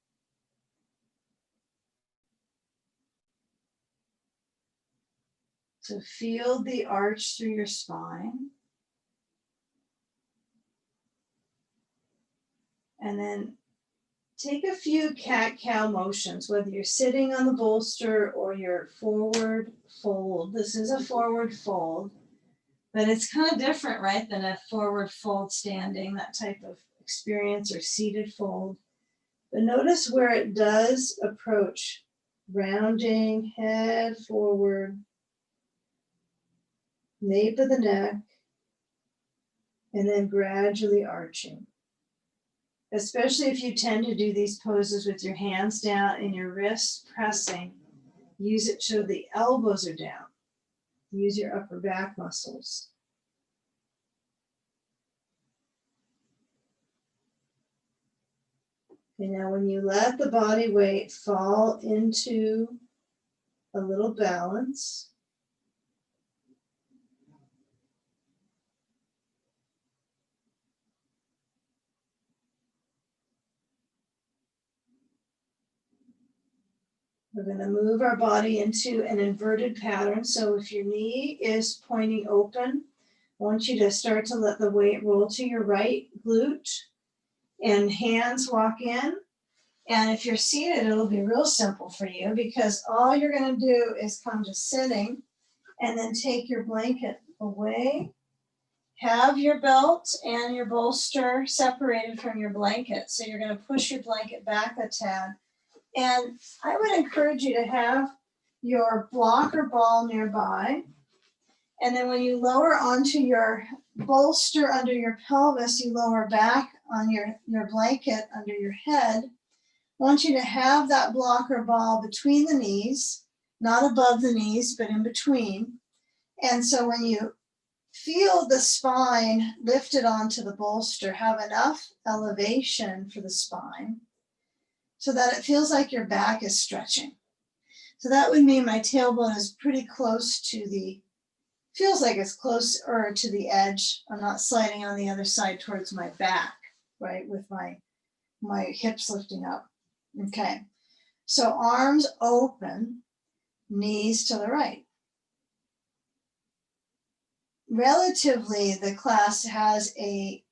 So feel the arch through your spine. And then take a few cat-cow motions, whether you're sitting on the bolster or your forward fold. This is a forward fold, but it's kind of different, right, than a forward fold standing, that type of experience, or seated fold. But notice where it does approach, rounding, head forward, nape of the neck, and then gradually arching. Especially if you tend to do these poses with your hands down and your wrists pressing, use it so the elbows are down. Use your upper back muscles. Okay, now when you let the body weight fall into a little balance, We're going to move our body into an inverted pattern. So if your knee is pointing open, I want you to start to let the weight roll to your right glute and hands walk in. And if you're seated, it'll be real simple for you because all you're going to do is come to sitting and then take your blanket away. Have your belt and your bolster separated from your blanket. So you're going to push your blanket back a tad. And I would encourage you to have your block or ball nearby. And then when you lower onto your bolster under your pelvis, you lower back on your blanket under your head. I want you to have that block or ball between the knees, not above the knees, but in between. And so when you feel the spine lifted onto the bolster, have enough elevation for the spine so that it feels like your back is stretching. So that would mean my tailbone is pretty close to feels like it's closer to the edge. I'm not sliding on the other side towards my back, right, with my hips lifting up. Okay, so arms open, knees to the right. Relatively, the class has a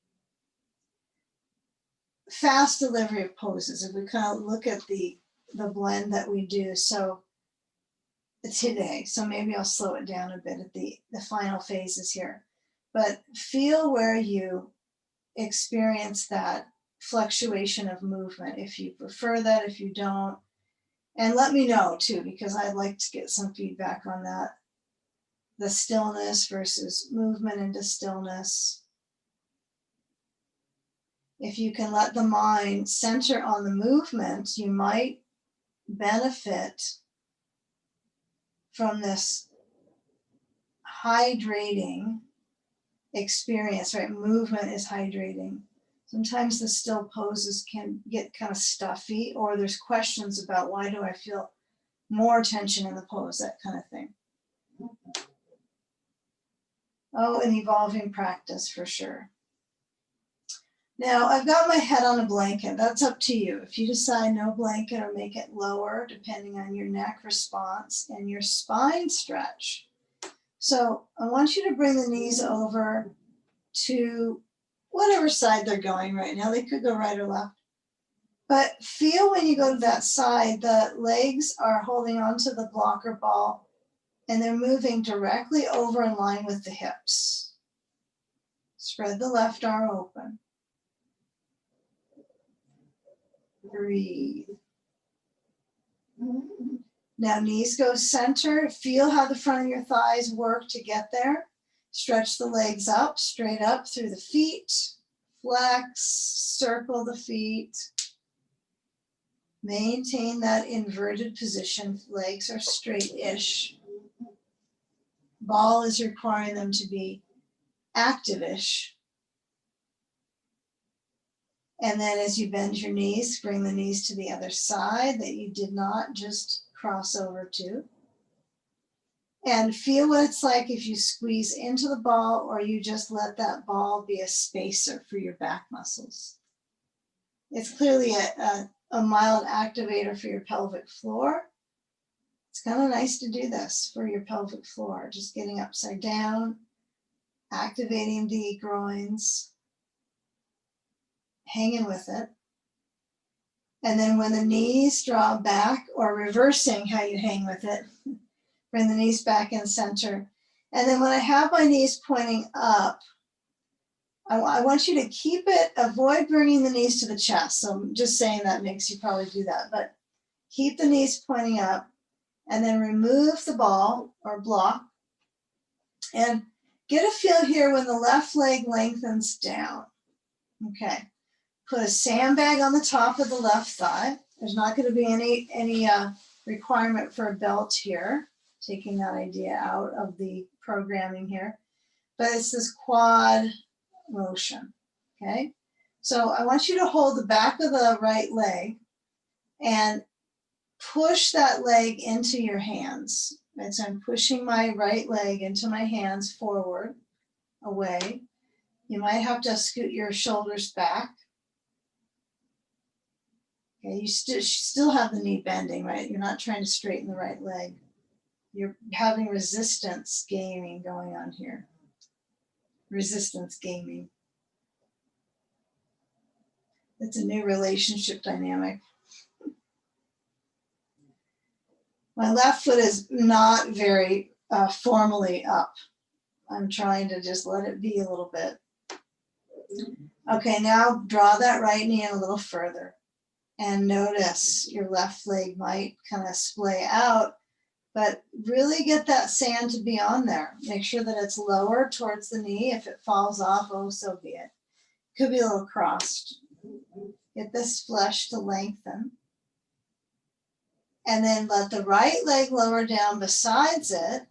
fast delivery of poses. If we kind of look at the blend that we do, so today, so maybe I'll slow it down a bit at the final phases here, but feel where you experience that fluctuation of movement, if you prefer that, if you don't, and let me know too, because I'd like to get some feedback on that, the stillness versus movement into stillness. If you can let the mind center on the movement, you might benefit from this hydrating experience, right? Movement is hydrating. Sometimes the still poses can get kind of stuffy, or there's questions about why do I feel more tension in the pose, that kind of thing. Oh, an evolving practice for sure. Now I've got my head on a blanket. That's up to you. If you decide no blanket or make it lower, depending on your neck response and your spine stretch. So I want you to bring the knees over to whatever side they're going right now. They could go right or left. But feel when you go to that side, the legs are holding onto the blocker ball and they're moving directly over in line with the hips. Spread the left arm open. Breathe. Now knees go center. Feel how the front of your thighs work to get there. Stretch the legs up, straight up through the feet. Flex, circle the feet. Maintain that inverted position. Legs are straight-ish. Ball is requiring them to be active-ish. And then as you bend your knees, bring the knees to the other side that you did not just cross over to. And feel what it's like if you squeeze into the ball or you just let that ball be a spacer for your back muscles. It's clearly a mild activator for your pelvic floor. It's kind of nice to do this for your pelvic floor, just getting upside down, activating the groins, hanging with it. And then when the knees draw back, or reversing how you hang with it, bring the knees back in center. And then when I have my knees pointing up, I want you to keep it, avoid bringing the knees to the chest. So I'm just saying that makes you probably do that, but keep the knees pointing up and then remove the ball or block and get a feel here when the left leg lengthens down. Okay. Put a sandbag on the top of the left thigh. There's not going to be any requirement for a belt here, taking that idea out of the programming here. But it's this quad motion, okay? So I want you to hold the back of the right leg and push that leg into your hands. Right? So I'm pushing my right leg into my hands forward, away. You might have to scoot your shoulders back. Okay, you still have the knee bending, right? You're not trying to straighten the right leg. You're having resistance gaming going on here. Resistance gaming. It's a new relationship dynamic. My left foot is not very formally up. I'm trying to just let it be a little bit. Okay, now draw that right knee in a little further and notice your left leg might kind of splay out, but really get that sand to be on there. Make sure that it's lower towards the knee. If it falls off, oh, so be it. Could be a little crossed. Get this flesh to lengthen. And then let the right leg lower down besides it.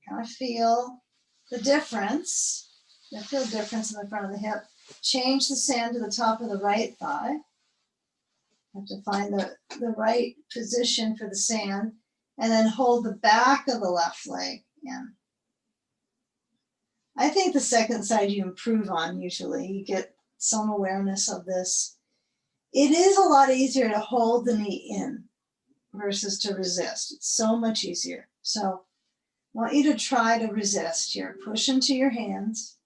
Kind of feel the difference. You feel a difference in the front of the hip. Change the sand to the top of the right thigh. Have to find the right position for the sand. And then hold the back of the left leg in. I think the second side you improve on usually. You get some awareness of this. It is a lot easier to hold the knee in versus to resist. It's so much easier. So I want you to try to resist here. Push into your hands.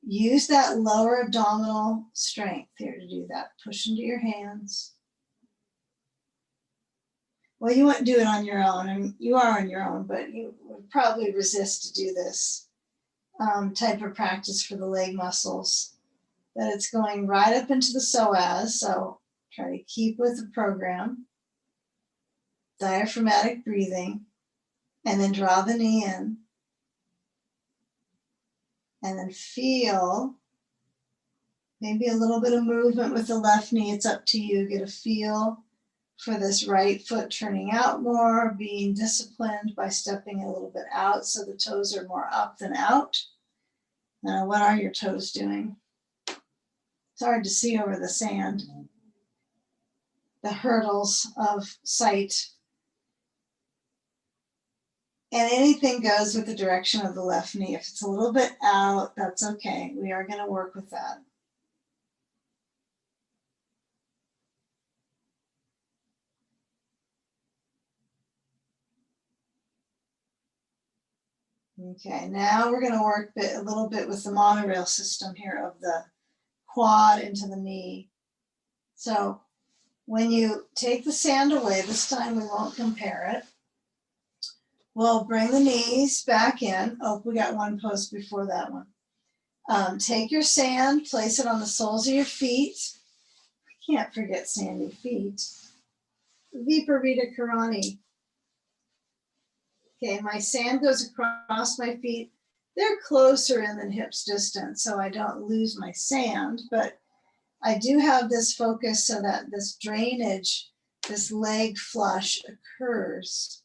Use that lower abdominal strength here to do that. Push into your hands. Well, you wouldn't do it on your own. I mean, you are on your own, but you would probably resist to do this type of practice for the leg muscles. That it's going right up into the psoas. So try to keep with the program. Diaphragmatic breathing. And then draw the knee in. And then feel maybe a little bit of movement with the left knee. It's up to you. Get a feel for this right foot turning out more, being disciplined by stepping a little bit out so the toes are more up than out. Now, what are your toes doing? It's hard to see over the sand. The hurdles of sight. And anything goes with the direction of the left knee. If it's a little bit out, that's okay. We are going to work with that. Okay, now we're going to work a little bit with the monorail system here of the quad into the knee. So when you take the sand away, this time we won't compare it. We'll bring the knees back in. Oh, we got one post before that one. Take your sand, place it on the soles of your feet. Can't forget sandy feet. Viparita Karani. Okay, my sand goes across my feet. They're closer in than hips distance, so I don't lose my sand, but I do have this focus so that this drainage, this leg flush occurs.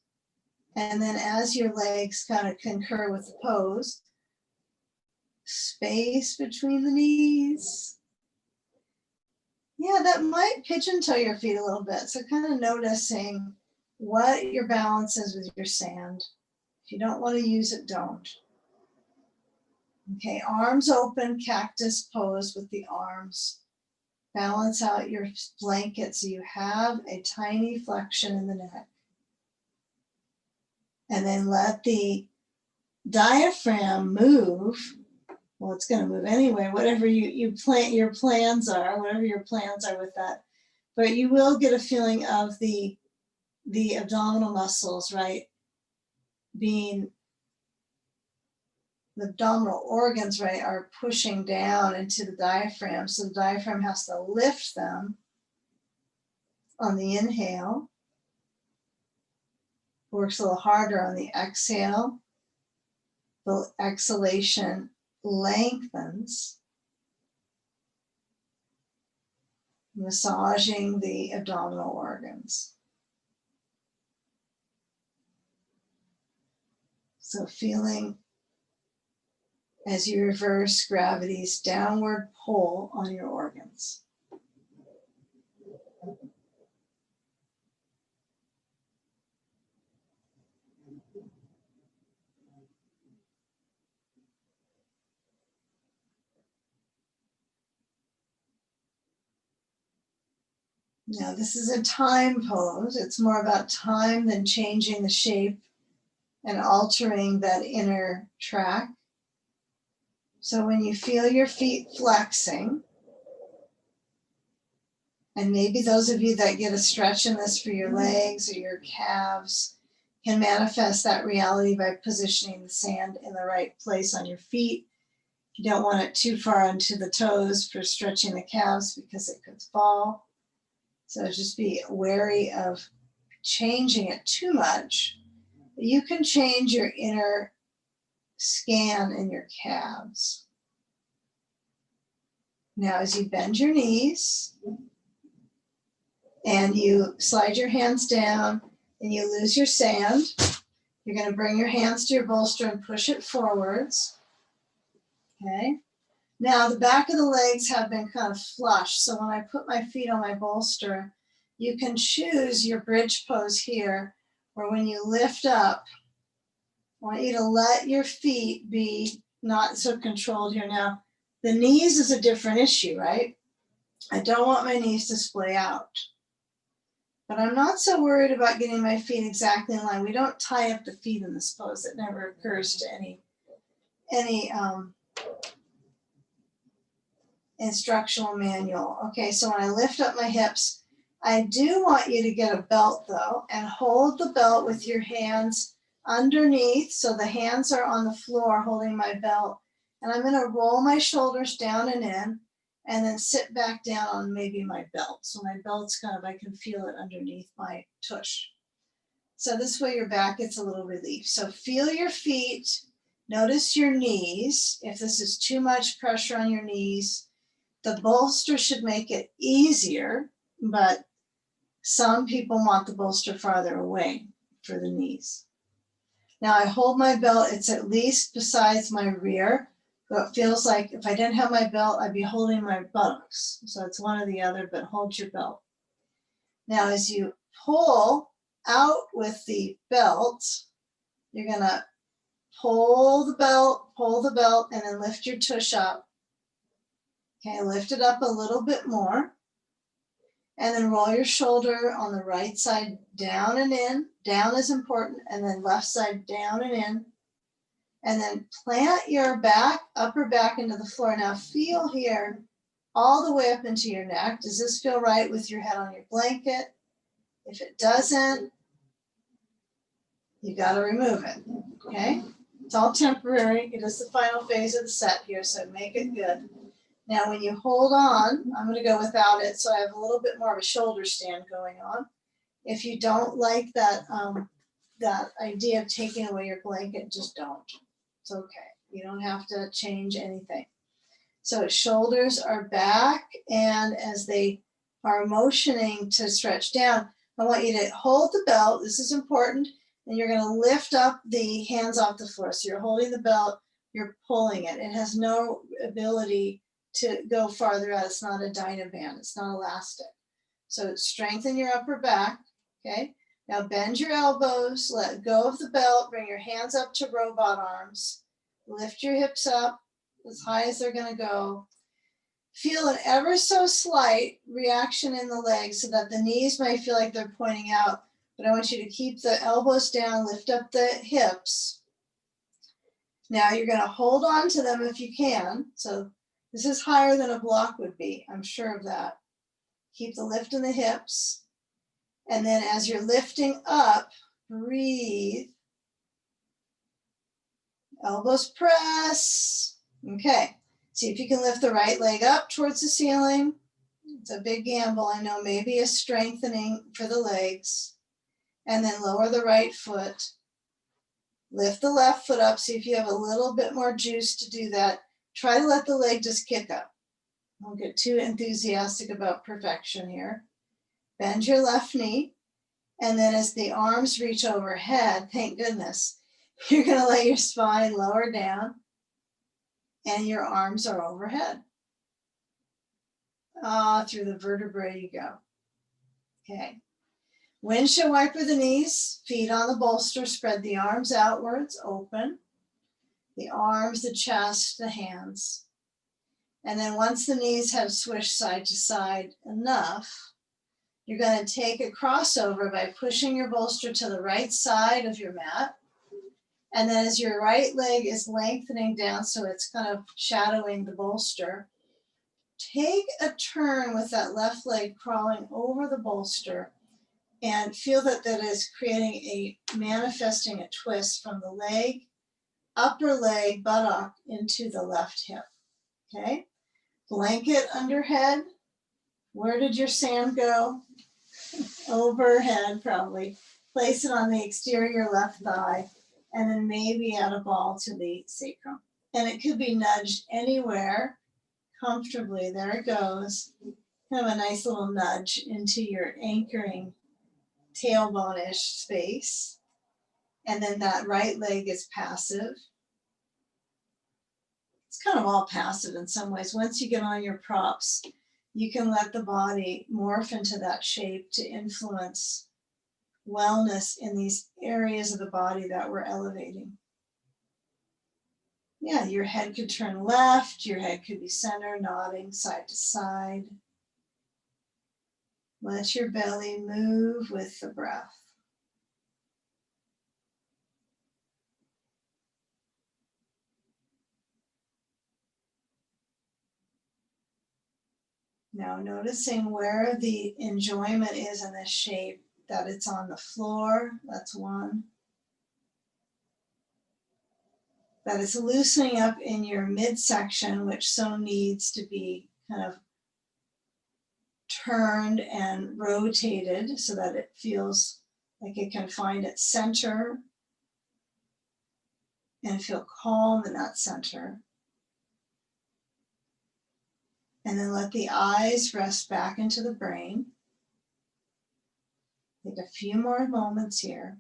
And then as your legs kind of concur with the pose, space between the knees. Yeah, that might pitch and toe your feet a little bit. So kind of noticing what your balance is with your sand. If you don't want to use it, don't. Okay, arms open, cactus pose with the arms. Balance out your blanket so you have a tiny flexion in the neck. And then let the diaphragm move. Well, it's going to move anyway, whatever your plans are, whatever your plans are with that. But you will get a feeling of the abdominal muscles, right? Being the abdominal organs, right, are pushing down into the diaphragm. So the diaphragm has to lift them on the inhale. Works a little harder on the exhale. The exhalation lengthens. Massaging the abdominal organs. So feeling as you reverse gravity's downward pull on your organs. Now this is a time pose. It's more about time than changing the shape and altering that inner track. So when you feel your feet flexing, and maybe those of you that get a stretch in this for your legs or your calves can manifest that reality by positioning the sand in the right place on your feet. You don't want it too far into the toes for stretching the calves because it could fall. So just be wary of changing it too much. You can change your inner scan in your calves. Now as you bend your knees and you slide your hands down and you lose your sand, you're going to bring your hands to your bolster and push it forwards. Okay. Now the back of the legs have been kind of flush. So when I put my feet on my bolster, you can choose your bridge pose here, where when you lift up, I want you to let your feet be not so controlled here. Now, the knees is a different issue, right? I don't want my knees to splay out. But I'm not so worried about getting my feet exactly in line. We don't tie up the feet in this pose. It never occurs to any instructional manual. Okay, so when I lift up my hips, I do want you to get a belt though, and hold the belt with your hands underneath, so the hands are on the floor holding my belt. And I'm gonna roll my shoulders down and in, and then sit back down on maybe my belt. So my belt's kind of, I can feel it underneath my tush. So this way your back gets a little relief. So feel your feet, notice your knees. If this is too much pressure on your knees, the bolster should make it easier, but some people want the bolster farther away for the knees. Now I hold my belt, it's at least besides my rear. So it feels like if I didn't have my belt, I'd be holding my buttocks. So it's one or the other, but hold your belt. Now as you pull out with the belt, you're gonna pull the belt, and then lift your tush up. Okay, lift it up a little bit more. And then roll your shoulder on the right side down and in. Down is important. And then left side down and in. And then plant your back, upper back into the floor. Now feel here all the way up into your neck. Does this feel right with your head on your blanket? If it doesn't, you got to remove it. Okay? It's all temporary. It is the final phase of the set here, so make it good. Now, when you hold on, I'm going to go without it, so I have a little bit more of a shoulder stand going on. If you don't like that, that idea of taking away your blanket, just don't. It's okay. You don't have to change anything. So shoulders are back, and as they are motioning to stretch down, I want you to hold the belt. This is important. And you're going to lift up the hands off the floor. So you're holding the belt, you're pulling it. It has no ability to go farther out. It's not a Dynaband, it's not elastic. So strengthen your upper back, okay? Now bend your elbows, let go of the belt, bring your hands up to robot arms, lift your hips up as high as they're gonna go. Feel an ever so slight reaction in the legs so that the knees may feel like they're pointing out, but I want you to keep the elbows down, lift up the hips. Now you're gonna hold on to them if you can. So this is higher than a block would be, I'm sure of that. Keep the lift in the hips. And then as you're lifting up, breathe. Elbows press. Okay, see if you can lift the right leg up towards the ceiling. It's a big gamble, I know, maybe a strengthening for the legs. And then lower the right foot. Lift the left foot up, see if you have a little bit more juice to do that. Try to let the leg just kick up. Don't get too enthusiastic about perfection here. Bend your left knee, and then as the arms reach overhead, thank goodness, you're gonna let your spine lower down and your arms are overhead. Through the vertebrae you go. Okay. Windshield wiper the knees, feet on the bolster, spread the arms outwards, open. The arms, the chest, the hands. And then once the knees have swished side to side enough, You're going to take a crossover by pushing your bolster to the right side of your mat. And then as your right leg is lengthening down, so it's kind of shadowing the bolster, take a turn with that left leg crawling over the bolster and feel that that is creating manifesting a twist from the leg, upper leg, buttock into the left hip, okay? Blanket under head. Where did your sand go? Overhead, probably. Place it on the exterior left thigh, and then maybe add a ball to the sacrum. And it could be nudged anywhere comfortably. There it goes. Kind of a nice little nudge into your anchoring tailbone-ish space. And then that right leg is passive. It's kind of all passive in some ways. Once you get on your props, you can let the body morph into that shape to influence wellness in these areas of the body that we're elevating. Yeah, your head could turn left, your head could be center, nodding side to side. Let your belly move with the breath. Now noticing where the enjoyment is in this shape, that it's on the floor, that's one. That it's loosening up in your midsection, which so needs to be kind of turned and rotated so that it feels like it can find its center and feel calm in that center. And then let the eyes rest back into the brain. Take a few more moments here.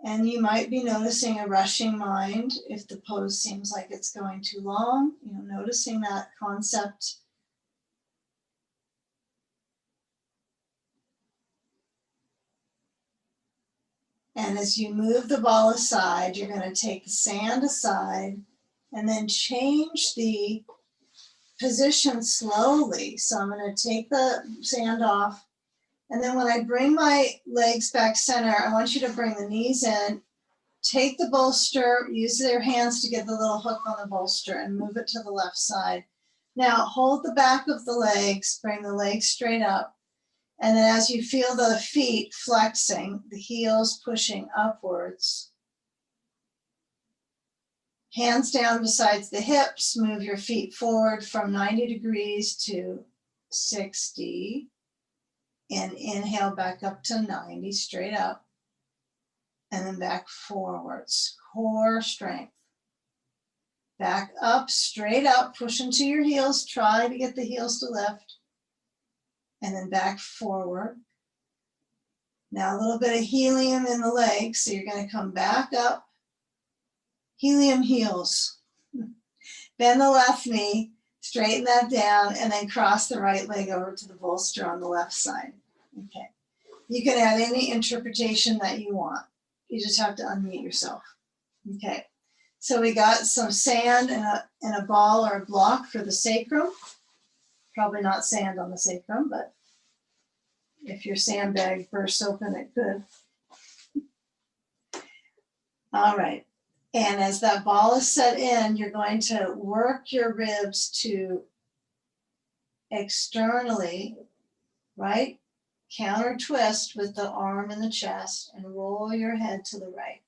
And you might be noticing a rushing mind if the pose seems like it's going too long, noticing that concept. And as you move the ball aside, you're going to take the sand aside and then change the position slowly. So I'm going to take the sand off. And then when I bring my legs back center, I want you to bring the knees in, take the bolster, use their hands to get the little hook on the bolster and move it to the left side. Now hold the back of the legs, bring the legs straight up. And then as you feel the feet flexing, the heels pushing upwards, hands down besides the hips, move your feet forward from 90 degrees to 60. And inhale back up to 90, straight up. And then back forwards, core strength. Back up, straight up, push into your heels, try to get the heels to lift. And then back forward. Now a little bit of helium in the legs, so you're going to come back up. Helium heels. Bend the left knee, straighten that down, and then cross the right leg over to the bolster on the left side. Okay. You can add any interpretation that you want. You just have to unmute yourself. Okay. So we got some sand and a ball or a block for the sacrum. Probably not sand on the sacrum, but if your sandbag bursts open, it could. All right. And as that ball is set in, you're going to work your ribs to externally, right? Counter twist with the arm in the chest and roll your head to the right.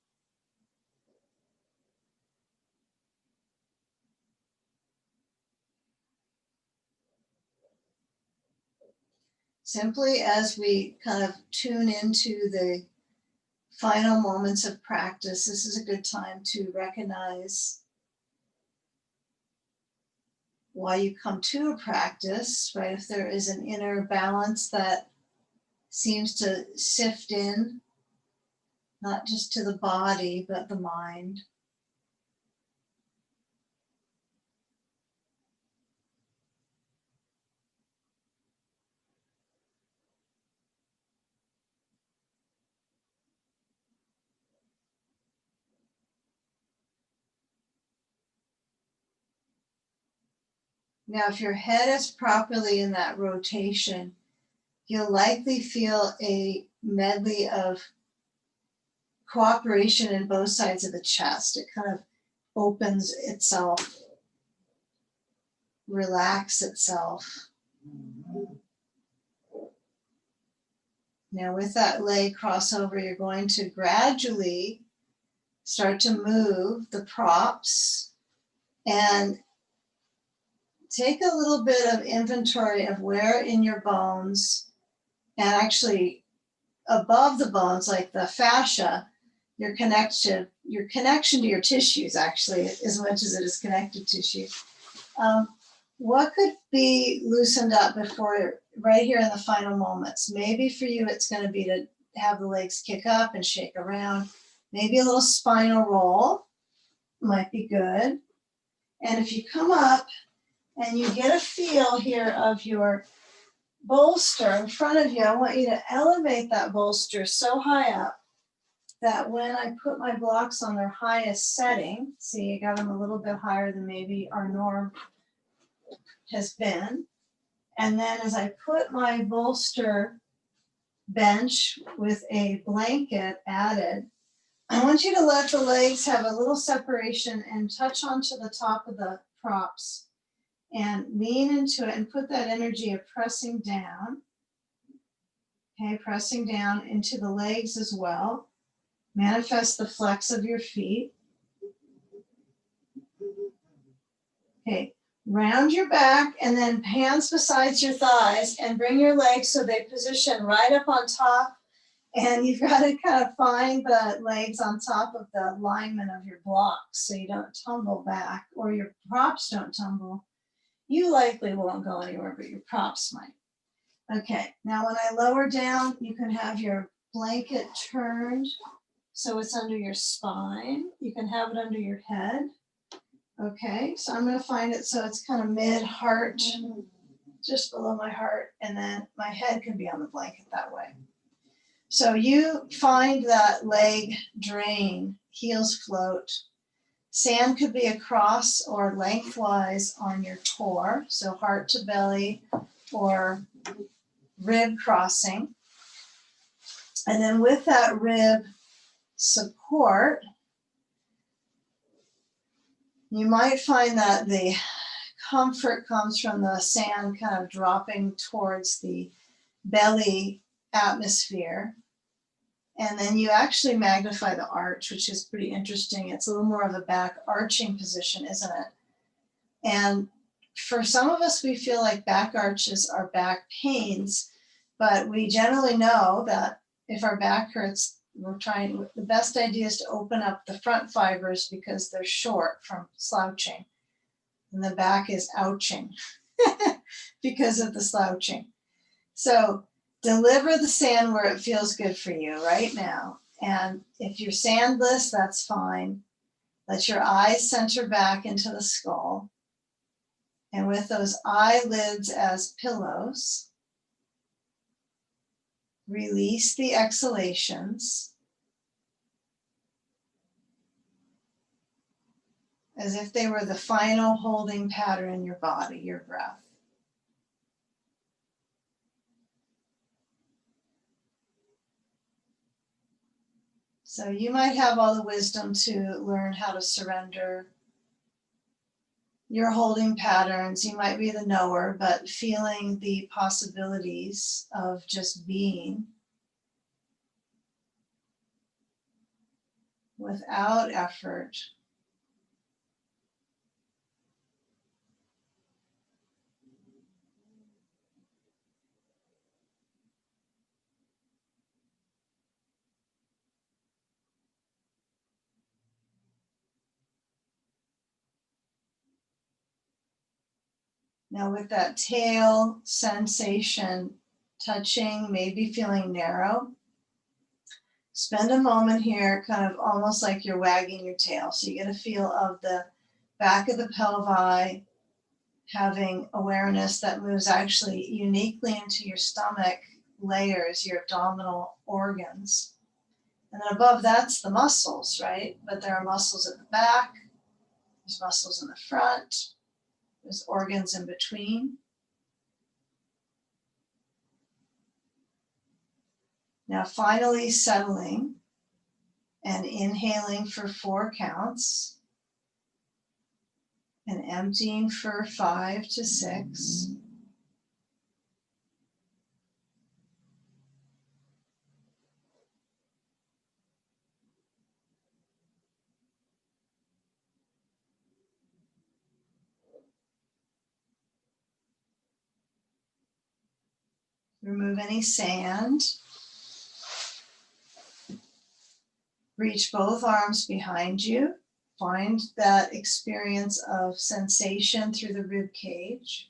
Simply as we kind of tune into the final moments of practice, this is a good time to recognize why you come to a practice, right? If there is an inner balance that seems to sift in, not just to the body, but the mind. Now, if your head is properly in that rotation, you'll likely feel a medley of cooperation in both sides of the chest. It kind of opens itself, relax itself. Now with that leg crossover, you're going to gradually start to move the props and take a little bit of inventory of where in your bones, and actually above the bones, like the fascia, your connection to your tissues, actually, as much as it is connected tissue. What could be loosened up before, right here in the final moments? Maybe for you, it's going to be to have the legs kick up and shake around. Maybe a little spinal roll might be good. And if you come up and you get a feel here of your bolster in front of you, I want you to elevate that bolster so high up that when I put my blocks on their highest setting, see, I got them a little bit higher than maybe our norm has been. And then as I put my bolster bench with a blanket added, I want you to let the legs have a little separation and touch onto the top of the props and lean into it and put that energy of pressing down. Okay, pressing down into the legs as well. Manifest the flex of your feet. Okay, round your back and then hands beside your thighs and bring your legs so they position right up on top. And you've got to kind of find the legs on top of the alignment of your blocks so you don't tumble back or your props don't tumble. You likely won't go anywhere, but your props might. Okay, now when I lower down, you can have your blanket turned so it's under your spine. You can have it under your head. Okay, so I'm going to find it so it's kind of mid-heart, just below my heart, and then my head can be on the blanket that way. So you find that leg drain, heels float. Sand could be across or lengthwise on your core, so heart to belly or rib crossing. And then with that rib support, you might find that the comfort comes from the sand kind of dropping towards the belly atmosphere. And then you actually magnify the arch, which is pretty interesting. It's a little more of a back arching position, isn't it? And for some of us, we feel like back arches are back pains, but we generally know that if our back hurts, the best idea is to open up the front fibers because they're short from slouching. And the back is ouching because of the slouching. So deliver the sand where it feels good for you right now. And if you're sandless, that's fine. Let your eyes center back into the skull. And with those eyelids as pillows, release the exhalations as if they were the final holding pattern in your body, your breath. So you might have all the wisdom to learn how to surrender your holding patterns. You might be the knower, but feeling the possibilities of just being without effort. Now with that tail sensation touching, maybe feeling narrow, spend a moment here kind of almost like you're wagging your tail. So you get a feel of the back of the pelvi, having awareness that moves actually uniquely into your stomach layers, your abdominal organs. And then above that's the muscles, right? But there are muscles at the back, there's muscles in the front, There's organs in between. Now finally settling and inhaling for 4 counts and emptying for 5 to 6. Remove any sand. Reach both arms behind you. Find that experience of sensation through the rib cage.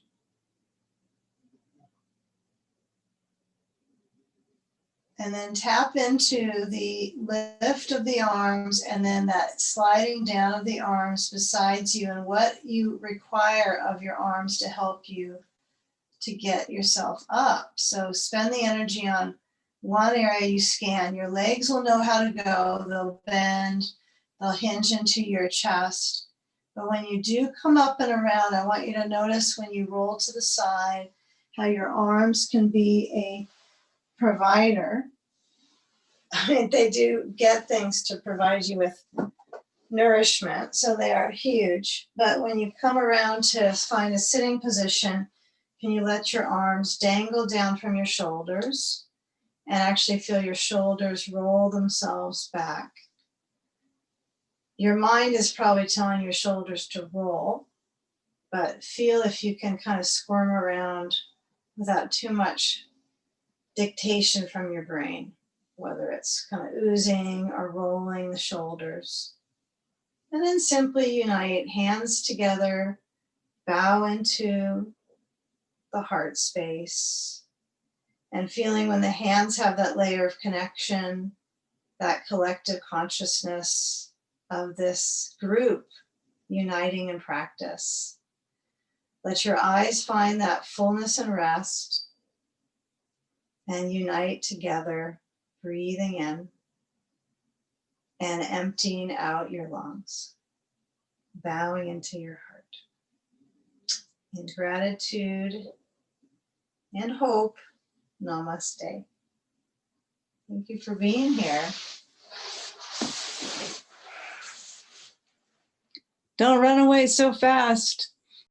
And then tap into the lift of the arms and then that sliding down of the arms beside you and what you require of your arms to help you to get yourself up. So spend the energy on one area you scan. Your legs will know how to go. They'll bend, they'll hinge into your chest. But when you do come up and around, I want you to notice when you roll to the side, how your arms can be a provider. I mean, they do get things to provide you with nourishment, so they are huge. But when you come around to find a sitting position, can you let your arms dangle down from your shoulders and actually feel your shoulders roll themselves back? Your mind is probably telling your shoulders to roll, but feel if you can kind of squirm around without too much dictation from your brain, whether it's kind of oozing or rolling the shoulders. And then simply unite, hands together, bow into the heart space, and feeling when the hands have that layer of connection, that collective consciousness of this group uniting in practice. Let your eyes find that fullness and rest and unite together, breathing in and emptying out your lungs, bowing into your heart. In gratitude and hope, namaste. Thank you for being here. Don't run away so fast.